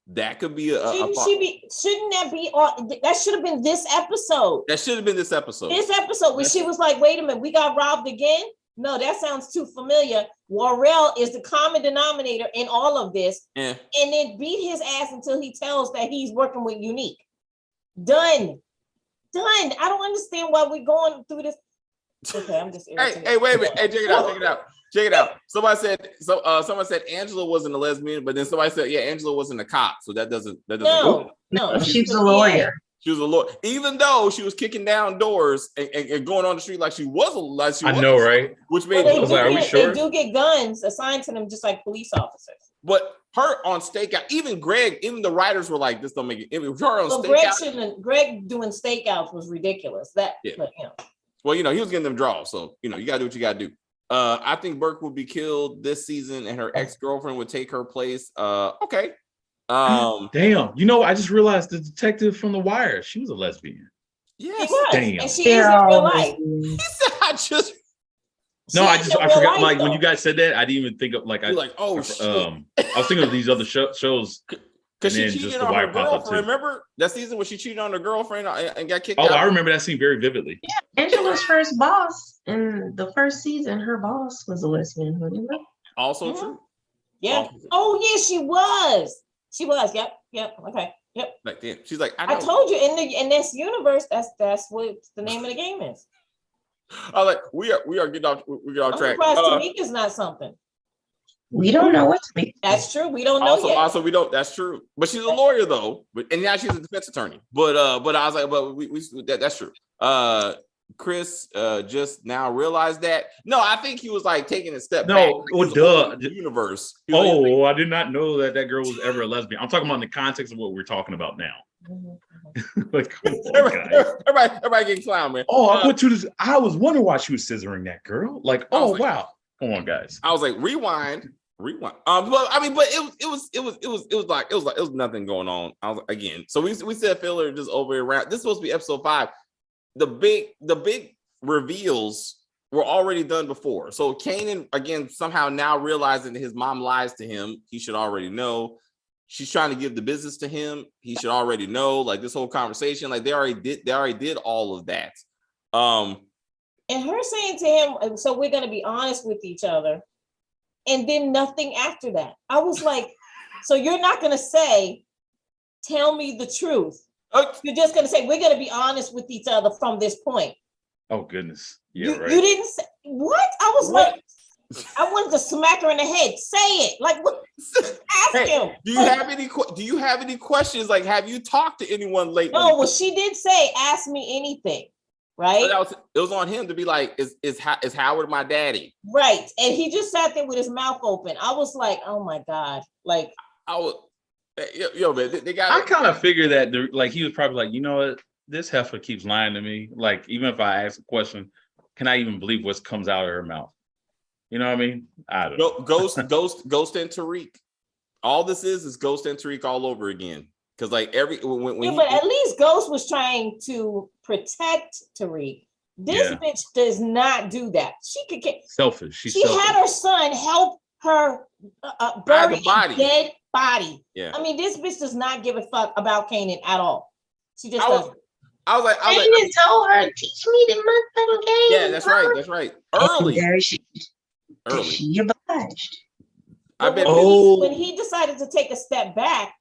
That could be shouldn't that be on? That should have been this episode. That should have been this episode. When she was like, wait a minute, we got robbed again? No, that sounds too familiar. Warrell is the common denominator in all of this. And then beat his ass until he tells that he's working with Unique. Done. I don't understand why we're going through this. Okay, I'm just irritated. Hey, wait a minute. Hey, check it out. Somebody said Angela wasn't a lesbian, but then somebody said, yeah, Angela wasn't a cop. So that doesn't No, she's a lawyer. She was a lawyer, even though she was kicking down doors and going on the street like she was a I know, right? Which made I was like, are we sure? They do get guns assigned to them just like police officers. But her on stakeout, even the writers were like, this don't make it. Her on stakeout. Greg doing stakeouts was ridiculous. But, Well, he was getting them draws, so you gotta do what you gotta do. I think Burke would be killed this season, and her ex-girlfriend would take her place. Okay. Damn. I just realized the detective from The Wire, she was a lesbian. Yes. Damn. And she is in real life. He said, I forgot. Like when you guys said that, I didn't even think of like. I was thinking of these other shows. Because she cheated on her girlfriend. Remember that season when she cheated on her girlfriend and got kicked out? Oh, I remember that scene very vividly. Yeah, Angela's first boss in the first season, her boss was a lesbian. Also true. Yeah. Oh yeah, she was. She was. Yep. Okay. Yep. Like then she's like, I told you in this universe, that's what the name of the game is. I like we are getting off track. I'm surprised Tamika's not something. We don't know what to be. That's true. We don't know yet. Also, we don't. That's true. But she's a lawyer though. And now she's a defense attorney. But I was like, but that's true. Chris just now realized that. No, I think he was like taking a step back. Duh. Universe. I did not know that girl was ever a lesbian. I'm talking about in the context of what we're talking about now. Like, come on, guys. Everybody getting clown, man. I went to this. I was wondering why she was scissoring that girl. Like, wow. Come on, guys. I was like, rewind. But I mean, but it was nothing going on. I was again. So we said filler just over around. This is supposed to be episode 5. The big reveals were already done before. So Kanan again somehow now realizing that his mom lies to him. He should already know. She's trying to give the business to him. He should already know. Like this whole conversation, like they already did all of that. And her saying to him, so we're gonna be honest with each other, and then nothing after that. I was like, so you're not gonna say, tell me the truth. You're just gonna say we're gonna be honest with each other from this point. Oh goodness. Yeah, right. You didn't say what? I was like, I wanted to smack her in the head. Say it. Like what? Ask him. Do you have any questions? Like, have you talked to anyone lately? No, well, she did say, ask me anything. Right. It was on him to be like, is Howard my daddy? Right. And he just sat there with his mouth open. I was like, oh my God. Like I was man, they got. I kind of figured that like he was probably like, you know what, this heifer keeps lying to me. Like even if I ask a question, can I even believe what comes out of her mouth? You know what I mean? I don't know. Ghost and Tariq. All this is Ghost and Tariq all over again. Because like but at least Ghost was trying to protect Tariq. This bitch does not do that. She could get selfish. She had her son help her bury a dead body. Yeah. I mean, this bitch does not give a fuck about Kanan at all. She just doesn't. I was like, told her, teach me the motherfucking game. Yeah, that's right. Early. There she obliged. I bet. When he decided to take a step back,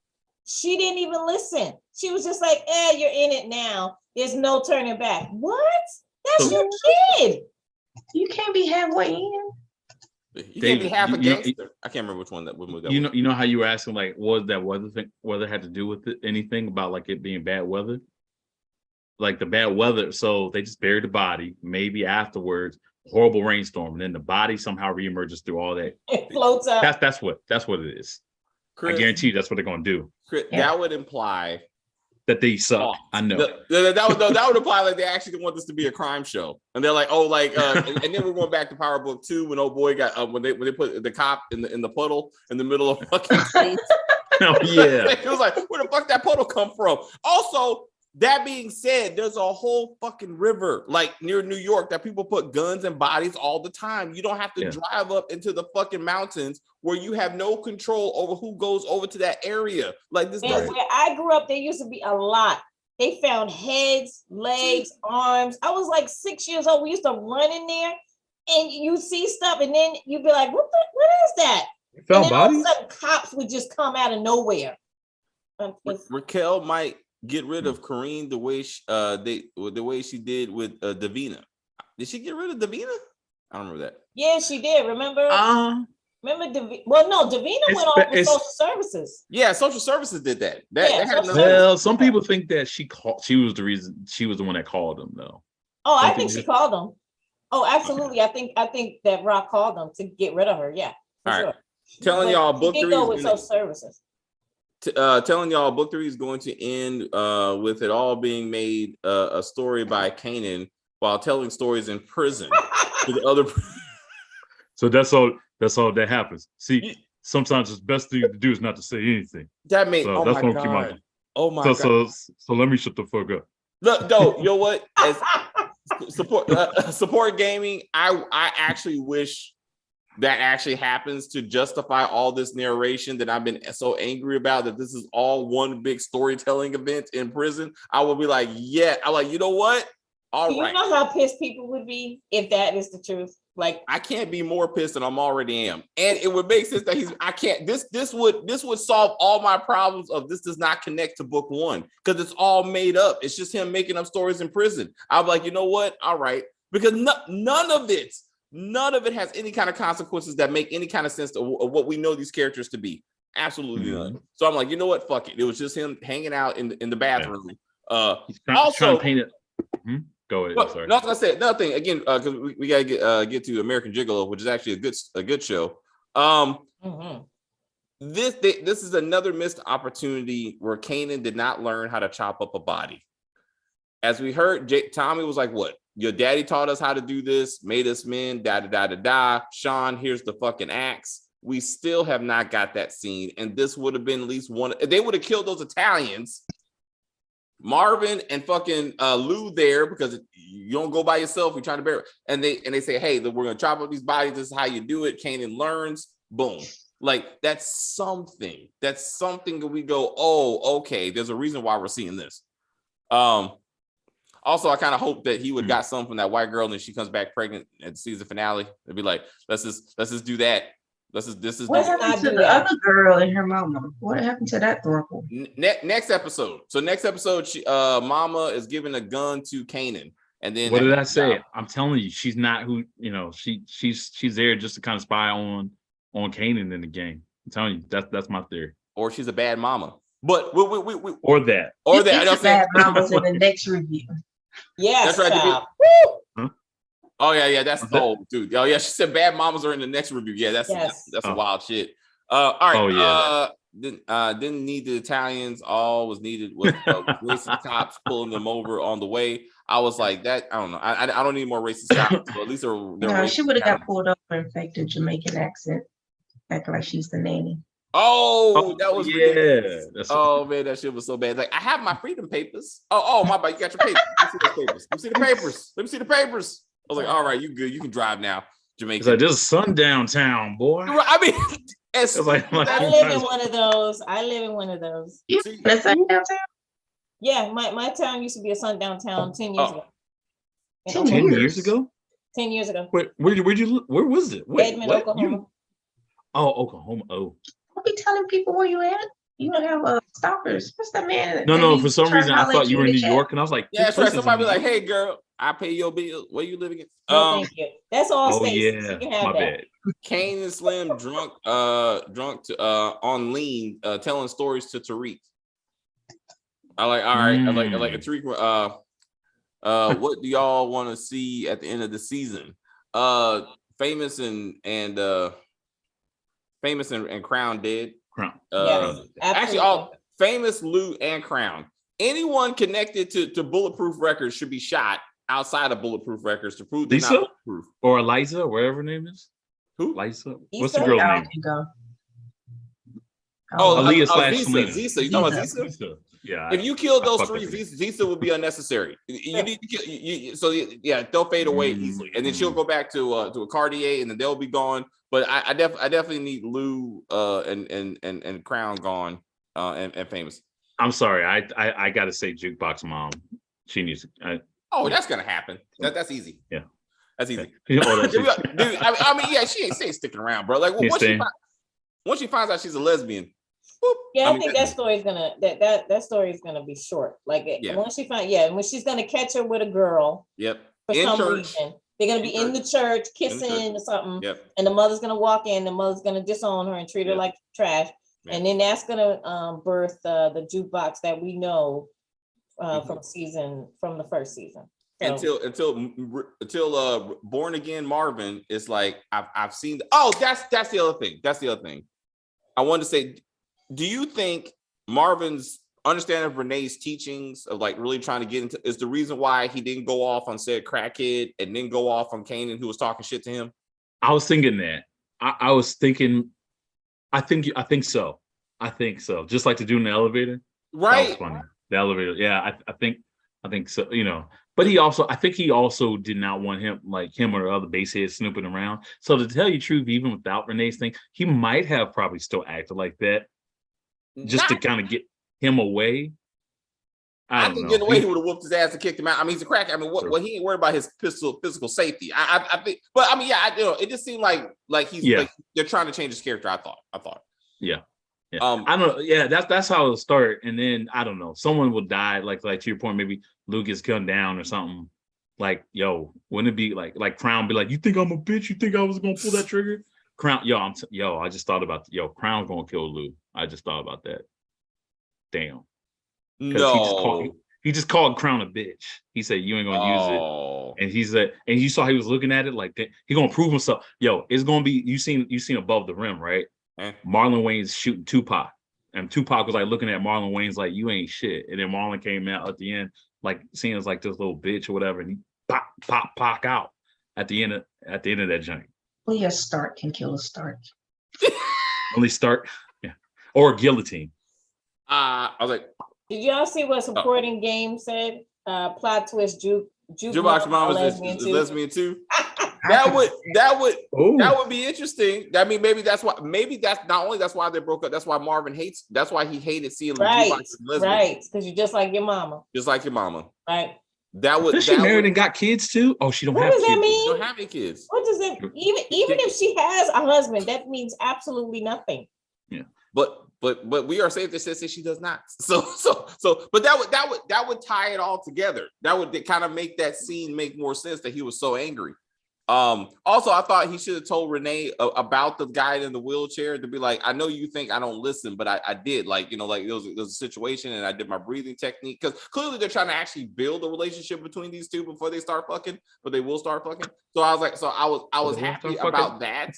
she didn't even listen. She was just like, you're in it now. There's no turning back. What? That's your kid. You can't be halfway in. You can't be half a gangster. I can't remember which one that was. You know how you were asking, like, was that weather had to do with it, anything about like it being bad weather? Like the bad weather. So they just buried the body. Maybe afterwards, horrible rainstorm, and then the body somehow reemerges through all that. It floats up. That's what it is. Chris, I guarantee you that's what they're gonna do. Chris, that would imply that they suck. I know. That would imply like they actually want this to be a crime show, and they're like, and then we're going back to Power Book 2 when old boy got when they put the cop in the puddle in the middle of fucking scenes. Oh yeah, it was like, where the fuck that puddle come from? Also, that being said, there's a whole fucking river like near New York that people put guns and bodies all the time. You don't have to drive up into the fucking mountains where you have no control over who goes over to that area. Like this. Where I grew up, there used to be a lot. They found heads, legs, arms. I was like 6 years old. We used to run in there, and you see stuff, and then you'd be like, "What is that?" You found and then bodies? all of a sudden, cops would just come out of nowhere. Raquel might get rid of Kareen the way she did with Davina. Did she get rid of Davina? I don't remember that. Yeah, she did. Remember? Remember Davina? Well, no, Davina went off with social services. Yeah, social services did that. Some people think that she was the reason. She was the one that called them, though. Oh, I think she called them. Oh, absolutely. I think that Rock called them to get rid of her. Yeah, for sure. Telling y'all book 3 go with social services. Telling y'all book 3 is going to end with it all being made a story by Kanan while telling stories in prison to the other. So that's all that happens. See, sometimes the best thing to do is not to say anything. That made so that's what I'm keeping. Oh my god. So let me shut the fuck up. Look, no, you know what? As support gaming, I actually wish that actually happens to justify all this narration that I've been so angry about, that this is all one big storytelling event in prison. I will be like, you know what? All Do you right. know how pissed people would be if that is the truth? Like, I can't be more pissed than I'm already am. And it would make sense that this would solve all my problems of this does not connect to book one because it's all made up. It's just him making up stories in prison. I'm like, you know what? All right. Because none of it has any kind of consequences that make any kind of sense of what we know these characters to be. Absolutely none. So I'm like, you know what? Fuck it. It was just him hanging out in the bathroom. He's trying to paint it. Go ahead. Sorry. No, I was gonna say another thing again because we gotta get to American Gigolo, which is actually a good show. This is another missed opportunity where Kanan did not learn how to chop up a body. As we heard, Tommy was like, "What? Your daddy taught us how to do this, made us men." Da da da da da. Sean, here's the fucking axe. We still have not got that scene, and this would have been at least one. They would have killed those Italians. Marvin and fucking Lou there because you don't go by yourself. You're trying to bury, and they say, "Hey, we're gonna chop up these bodies. This is how you do it." Kanan learns. Boom. Like that's something. That's something that we go, "Oh, okay." There's a reason why we're seeing this. Also, I kind of hope that he would got some from that white girl, and then she comes back pregnant at the season finale. It'd be like, let's just do that. This is what happened to the other girl and her mama? What happened to that throuple? Next episode. So next episode, she mama is giving a gun to Kanan. And then what did I say? I'm telling you, she's not who, she's there just to kind of spy on Kanan in the game. I'm telling you, that's my theory. Or she's a bad mama. But we or that. Or that. I don't bad mamas in the next review. Yes, that's right. Woo! Oh yeah, that's the whole dude. Oh yeah, she said bad mamas are in the next review. Yeah, that's a wild shit. All right. Oh yeah. Didn't need the Italians. All was needed was racist cops pulling them over on the way. I was like that. I don't know. I don't need more racist cops. So at least they're no, she would have got pulled over and faked a Jamaican accent, acting like she's the nanny. Oh, that was ridiculous. Oh man, that shit was so bad. Like I have my freedom papers. Oh my bad, you got your papers. Let me see those papers. Let me see the papers. I was like, all right, you good. You can drive now, Jamaica. It's like, this is sundown town, boy. I mean, it's like I live in one of those. You in a sundown town? Yeah, my town used to be a sundown town 10 years ago. 10 years ago? 10 years ago. Where you live? Where was it? Edmond, Oklahoma. Oklahoma. Oh. Don't be telling people where you at. You don't have stalkers. What's that man? No. For some reason, I thought you were in New York, and I was like, yeah, that's right. Somebody be like, "Hey, girl, I pay your bill. Where you living?" Thank you. That's all. Oh yeah, my bad. Kane and Slim drunk on lean, telling stories to Tariq. I like. All right, I like Tariq. What do y'all want to see at the end of the season? Famous and Crown dead. Crown. Actually, all Famous, Lou, and Crown. Anyone connected to Bulletproof Records should be shot outside of Bulletproof Records to prove they're not bulletproof. Or Eliza, wherever her name is. Who? Eliza. What's the girl's name? Aaliyah / Zisa. You know about Zisa? Yeah. If you killed those three, Zisa would be unnecessary. You need to kill. So yeah, they'll fade away easily, and then she'll go back to a Cartier, and then they'll be gone. But I definitely need Lou and Crown gone and Famous. I'm sorry, I got to say Jukebox Mom. She needs. That's gonna happen. That's easy. Yeah, that's easy. Dude, I mean, yeah, she ain't sticking around, bro. Like once she finds out she's a lesbian. Whoop, I think that story is gonna that story is gonna be short. Like once she when she's gonna catch her with a girl. Yep. For some reason. They're gonna be in the church kissing or something. Yep. And the mother's gonna walk in, the mother's gonna disown her and treat her like trash. Yep. And then that's gonna birth the jukebox that we know from the first season. So. Until Born Again Marvin is like I've seen that's the other thing. That's the other thing. I wanted to say, do you think Marvin's understanding of Renee's teachings of like really trying to get into is the reason why he didn't go off on said crackhead and then go off on Kanan who was talking shit to him? I was thinking that. I was thinking. I think so. I think so. Just like to do in the elevator. Right. That was funny. The elevator. Yeah. I think so. But I think he also did not want him or other baseheads snooping around. So to tell you the truth, even without Renee's thing, he might have probably still acted like that, just to kind of get him away. I think in a way he would have whooped his ass and kicked him out. I mean, he's a crack. I mean, what he ain't worried about his physical safety. I think, but I mean, yeah, it just seemed like he's like they're trying to change his character. I thought. Yeah. I don't know. Yeah, that's how it'll start, and then I don't know. Someone will die. Like to your point, maybe Luke gets gunned down or something. Like, yo, wouldn't it be like Crown be like, you think I'm a bitch? You think I was gonna pull that trigger? Crown, I just thought about Crown's gonna kill Luke. I just thought about that. Damn. No. He just called Crown a bitch. He said, you ain't gonna use it. And he said, and you saw he was looking at it like that. He gonna prove himself. Yo, it's gonna be, you seen Above the Rim, right? Marlon Wayne's shooting Tupac. And Tupac was like looking at Marlon Wayne's like, you ain't shit. And then Marlon came out at the end, like seeing us like this little bitch or whatever, and he pop out at the end of that joint. Well, yes, Stark can kill a Stark. Only Stark, or guillotine. I was like, did y'all see what supporting game said? Plot twist: Jukebox Mom is lesbian too. That would be interesting. I mean, maybe that's not only that's why they broke up. That's why Marvin hates. That's why he hated seeing Jukebox as lesbian. Right, because you're just like your mama. Just like your mama. Right. Does she married and got kids too? Oh, she don't have kids. What does that mean? She don't have any kids. What does it even if she has a husband, that means absolutely nothing. Yeah. But we are safe to say she does not. So but that would tie it all together. That would kind of make that scene make more sense that he was so angry. Also, I thought he should have told Renee about the guy in the wheelchair to be like, I know you think I don't listen, but I did. Like, like there was a situation and I did my breathing technique, because clearly they're trying to actually build a relationship between these two before they start fucking, but they will start fucking. So I was like, I was happy about that.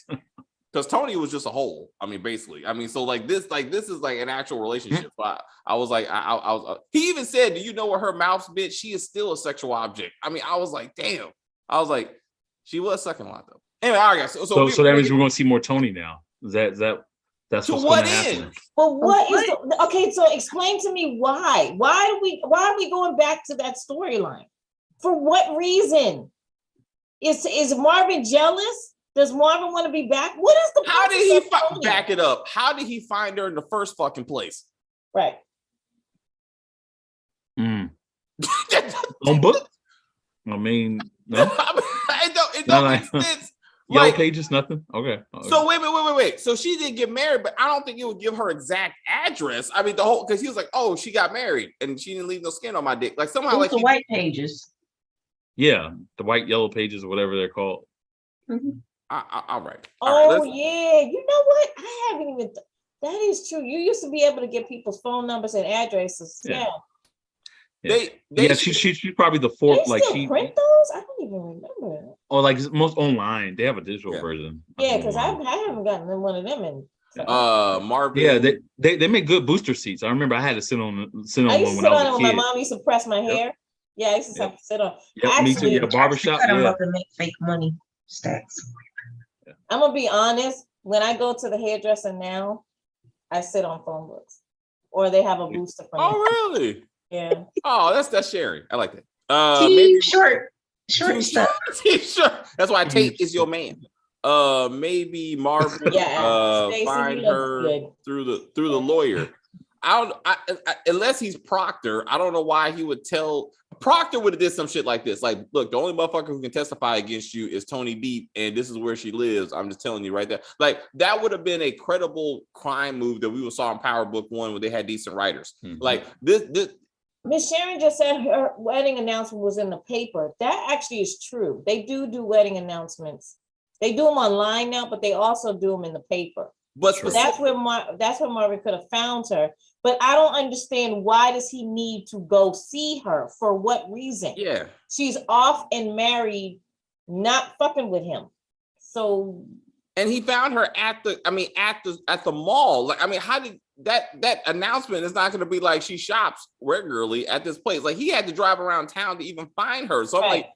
Because Tony was just a hole. I mean, basically. I mean, so this is like an actual relationship. So I was like, I was. He even said, "Do you know where her mouth's bit? She is still a sexual object." I mean, I was like, damn. I was like, she was sucking a lot though. Anyway, all right, guys. So that means we're going to see more Tony now. That's what's going to happen. But what is okay? So explain to me why? Why are we going back to that storyline? For what reason? Is Marvin jealous? Does Marvin want to be back? What is the How did he back it up? How did he find her in the first fucking place? Right. On book? I mean, no. It don't make sense. Yellow pages, nothing. Okay. So wait. So she didn't get married, but I don't think it would give her exact address. I mean, because he was like, "Oh, she got married and she didn't leave no skin on my dick." Like somehow, like the white pages. Yeah, the white yellow pages or whatever they're called. Mm-hmm. All right. Yeah. You know what? I haven't even. That is true. You used to be able to get people's phone numbers and addresses. Yeah. She's probably the fourth. They still print those? I don't even remember. Or like most online, they have a digital version. Yeah, because I haven't gotten one of them in. Marvin. Yeah, they make good booster seats. I remember I had to sit on one when I was a kid. My mom used to press my hair. Yeah, I used to have to sit on. Yeah, me too. Yeah, barbershop. I'm about to make fake money stacks. I'm gonna be honest. When I go to the hairdresser now, I sit on phone books, or they have a booster for me. Oh, really? Yeah. Oh, that's sharing. I like that. Maybe short stuff. T-shirt. That's why Tate is your man. Maybe Marvin. Find her through the lawyer. Unless he's Proctor, I don't know why he would tell. Proctor would have did some shit like this. Like, look, the only motherfucker who can testify against you is Tony Deep, and this is where she lives. I'm just telling you right there. Like, that would have been a credible crime move that we saw in Power Book 1 where they had decent writers. Mm-hmm. Like this. Miss Sharon just said her wedding announcement was in the paper. That actually is true. They do wedding announcements. They do them online now, but they also do them in the paper. But that's where Marvin could have found her. But I don't understand, why does he need to go see her? For what reason? Yeah. She's off and married, not fucking with him. So. And he found her at the mall. Like, I mean, how did that announcement is not going to be like she shops regularly at this place? Like, he had to drive around town to even find her. So I'm like,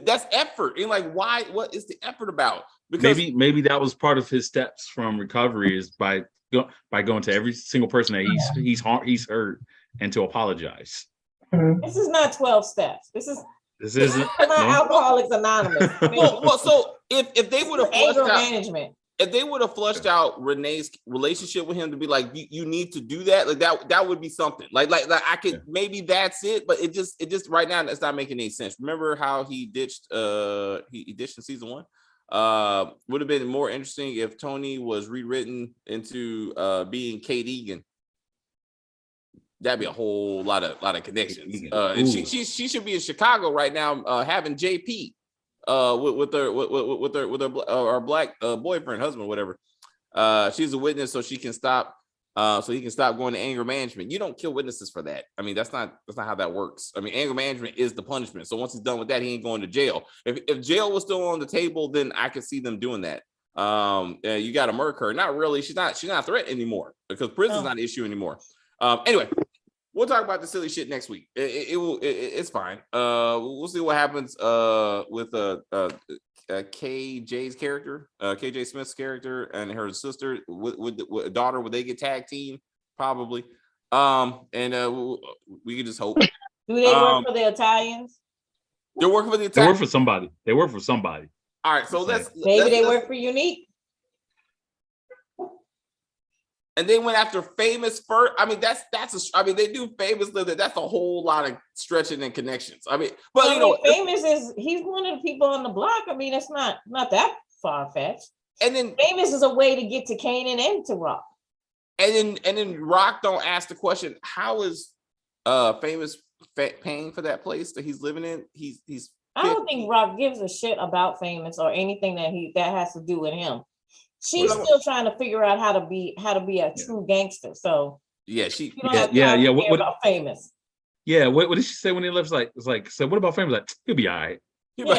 that's effort. And like, why? What is the effort about? Because maybe that was part of his steps from recovery, is by going to every single person that he's hurt and to apologize. This is not 12 steps. This isn't not Alcoholics Anonymous. Well, so if they would have anger management. if they would have flushed out Renee's relationship with him to be like, you need to do that, like that would be something. Like I could maybe that's it, but it just right now it's not making any sense. Remember how he ditched he ditched in season 1? Would have been more interesting if Tony was rewritten into being Kate Egan. That'd be a whole lot of connections. And she should be in Chicago right now, having JP. With her black boyfriend, husband, whatever. She's a witness, so he can stop going to anger management. You don't kill witnesses for that. I mean, that's not how that works. I mean, anger management is the punishment. So once he's done with that, he ain't going to jail. If jail was still on the table, then I could see them doing that. You got to murk her. Not really. She's not a threat anymore because prison's not an issue anymore. Anyway. We'll talk about the silly shit next week. It's fine. We'll see what happens with KJ's character, KJ Smith's character, and her sister. With daughter, would they get tag team? Probably. We can just hope. Do they work for the Italians? They're working for the Italians. They work for somebody. All right, so maybe they work for Unique. And they went after Famous first. I mean, they do Famous. That's a whole lot of stretching and connections. I mean, but Famous he's one of the people on the block. I mean, it's not that far fetched. And then Famous is a way to get to Kanan and to Rock. And then Rock don't ask the question: how is Famous paying for that place that he's living in? He's. I don't think Rock gives a shit about Famous or anything that has to do with him. She's still trying to figure out how to be a true gangster. So yeah, What about Famous? Yeah, what did she say when he left? So what about Famous? Like, he'll be all right. I mean,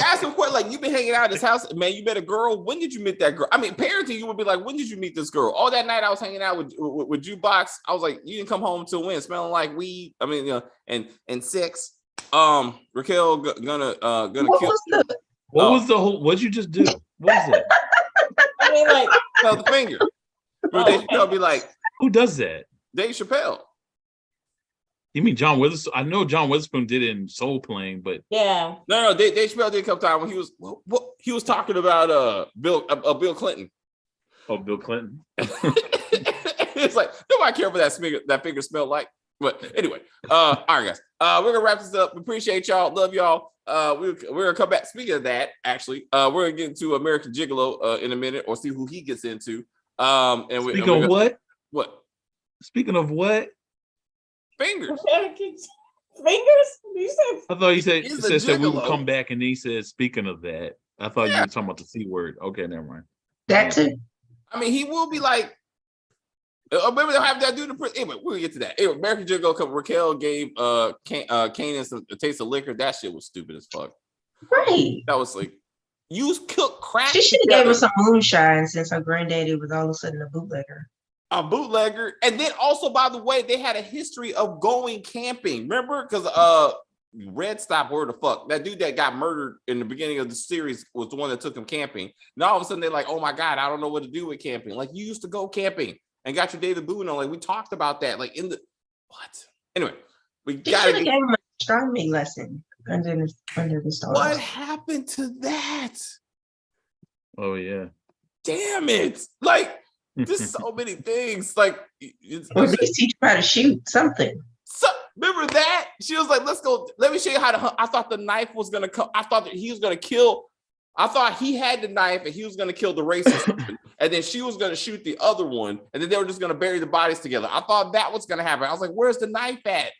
ask him what, like, you've been hanging out at this house, man. You met a girl. When did you meet that girl? I mean, parenting, you would be like, when did you meet this girl? All that night I was hanging out with Jukebox. I was like, you didn't come home till when? Smelling like weed. I mean, and sex. Raquel gonna kill. What'd you just do? What is that? I mean, like, the finger. Dave Chappelle be like, who does that? Dave Chappelle. You mean John Witherspoon? I know John Witherspoon did it in Soul Plane, but yeah. No, Dave Chappelle did a couple times when he was talking about Bill Clinton. Oh, Bill Clinton. It's like nobody care what that finger smelled like. But anyway, all right, guys. We're gonna wrap this up. We appreciate y'all. Love y'all. We're gonna come back. Speaking of that, actually, we're gonna get into American Gigolo in a minute, or see who he gets into. Speaking of what? What? Speaking of what? Fingers. Fingers? You said. I thought you said we would come back, and he said, "Speaking of that," I thought you were talking about the C word. Okay, never mind. That's it. I mean, he will be like. Maybe they'll have that dude in prison. Anyway, we'll get to that. Anyway, American Gigolo. Raquel gave Kanan a taste of liquor. That shit was stupid as fuck. Right. That was like, you cook crack. She should have gave her some moonshine since her granddaddy was all of a sudden a bootlegger. A bootlegger. And then also, by the way, they had a history of going camping. Remember? Because Red Stop, where the fuck? That dude that got murdered in the beginning of the series was the one that took him camping. Now all of a sudden they're like, oh my God, I don't know what to do with camping. Like, you used to go camping and got your David Boone on. Like, we talked about that. Like, in the what? Anyway, we got to give him a astronomy lesson under the stars. What happened to that? Oh yeah. Damn it! Like, there's so many things. Like, or at least teach her how to shoot something. So remember that? She was like, "Let's go. Let me show you how to hunt." I thought the knife was gonna come. I thought that he was gonna kill. I thought he had the knife and he was gonna kill the racist, and then she was gonna shoot the other one, and then they were just gonna bury the bodies together. I thought that was gonna happen. I was like, "Where's the knife at?"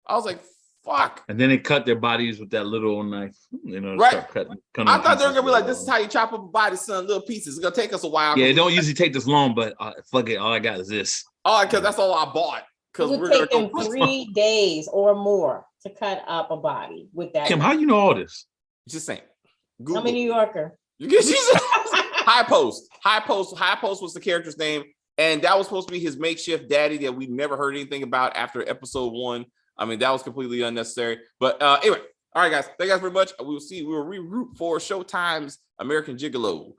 I was like, "Fuck!" And then they cut their bodies with that little knife. You know, right? Cutting I thought they were gonna be like, "This is how you chop up a body, son, little pieces. It's gonna take us a while." Yeah, it don't usually take this long, but fuck it, all I got is this. Oh, because that's all I bought. Because it would take them 3 days or more to cut up a body with that. Kim, how you know all this? Just saying. Google. I'm a New Yorker. High Post was the character's name, and that was supposed to be his makeshift daddy that we never heard anything about after episode 1. I mean, that was completely unnecessary. But anyway, all right, guys. Thank you guys very much. We will regroup for Showtime's American Gigolo.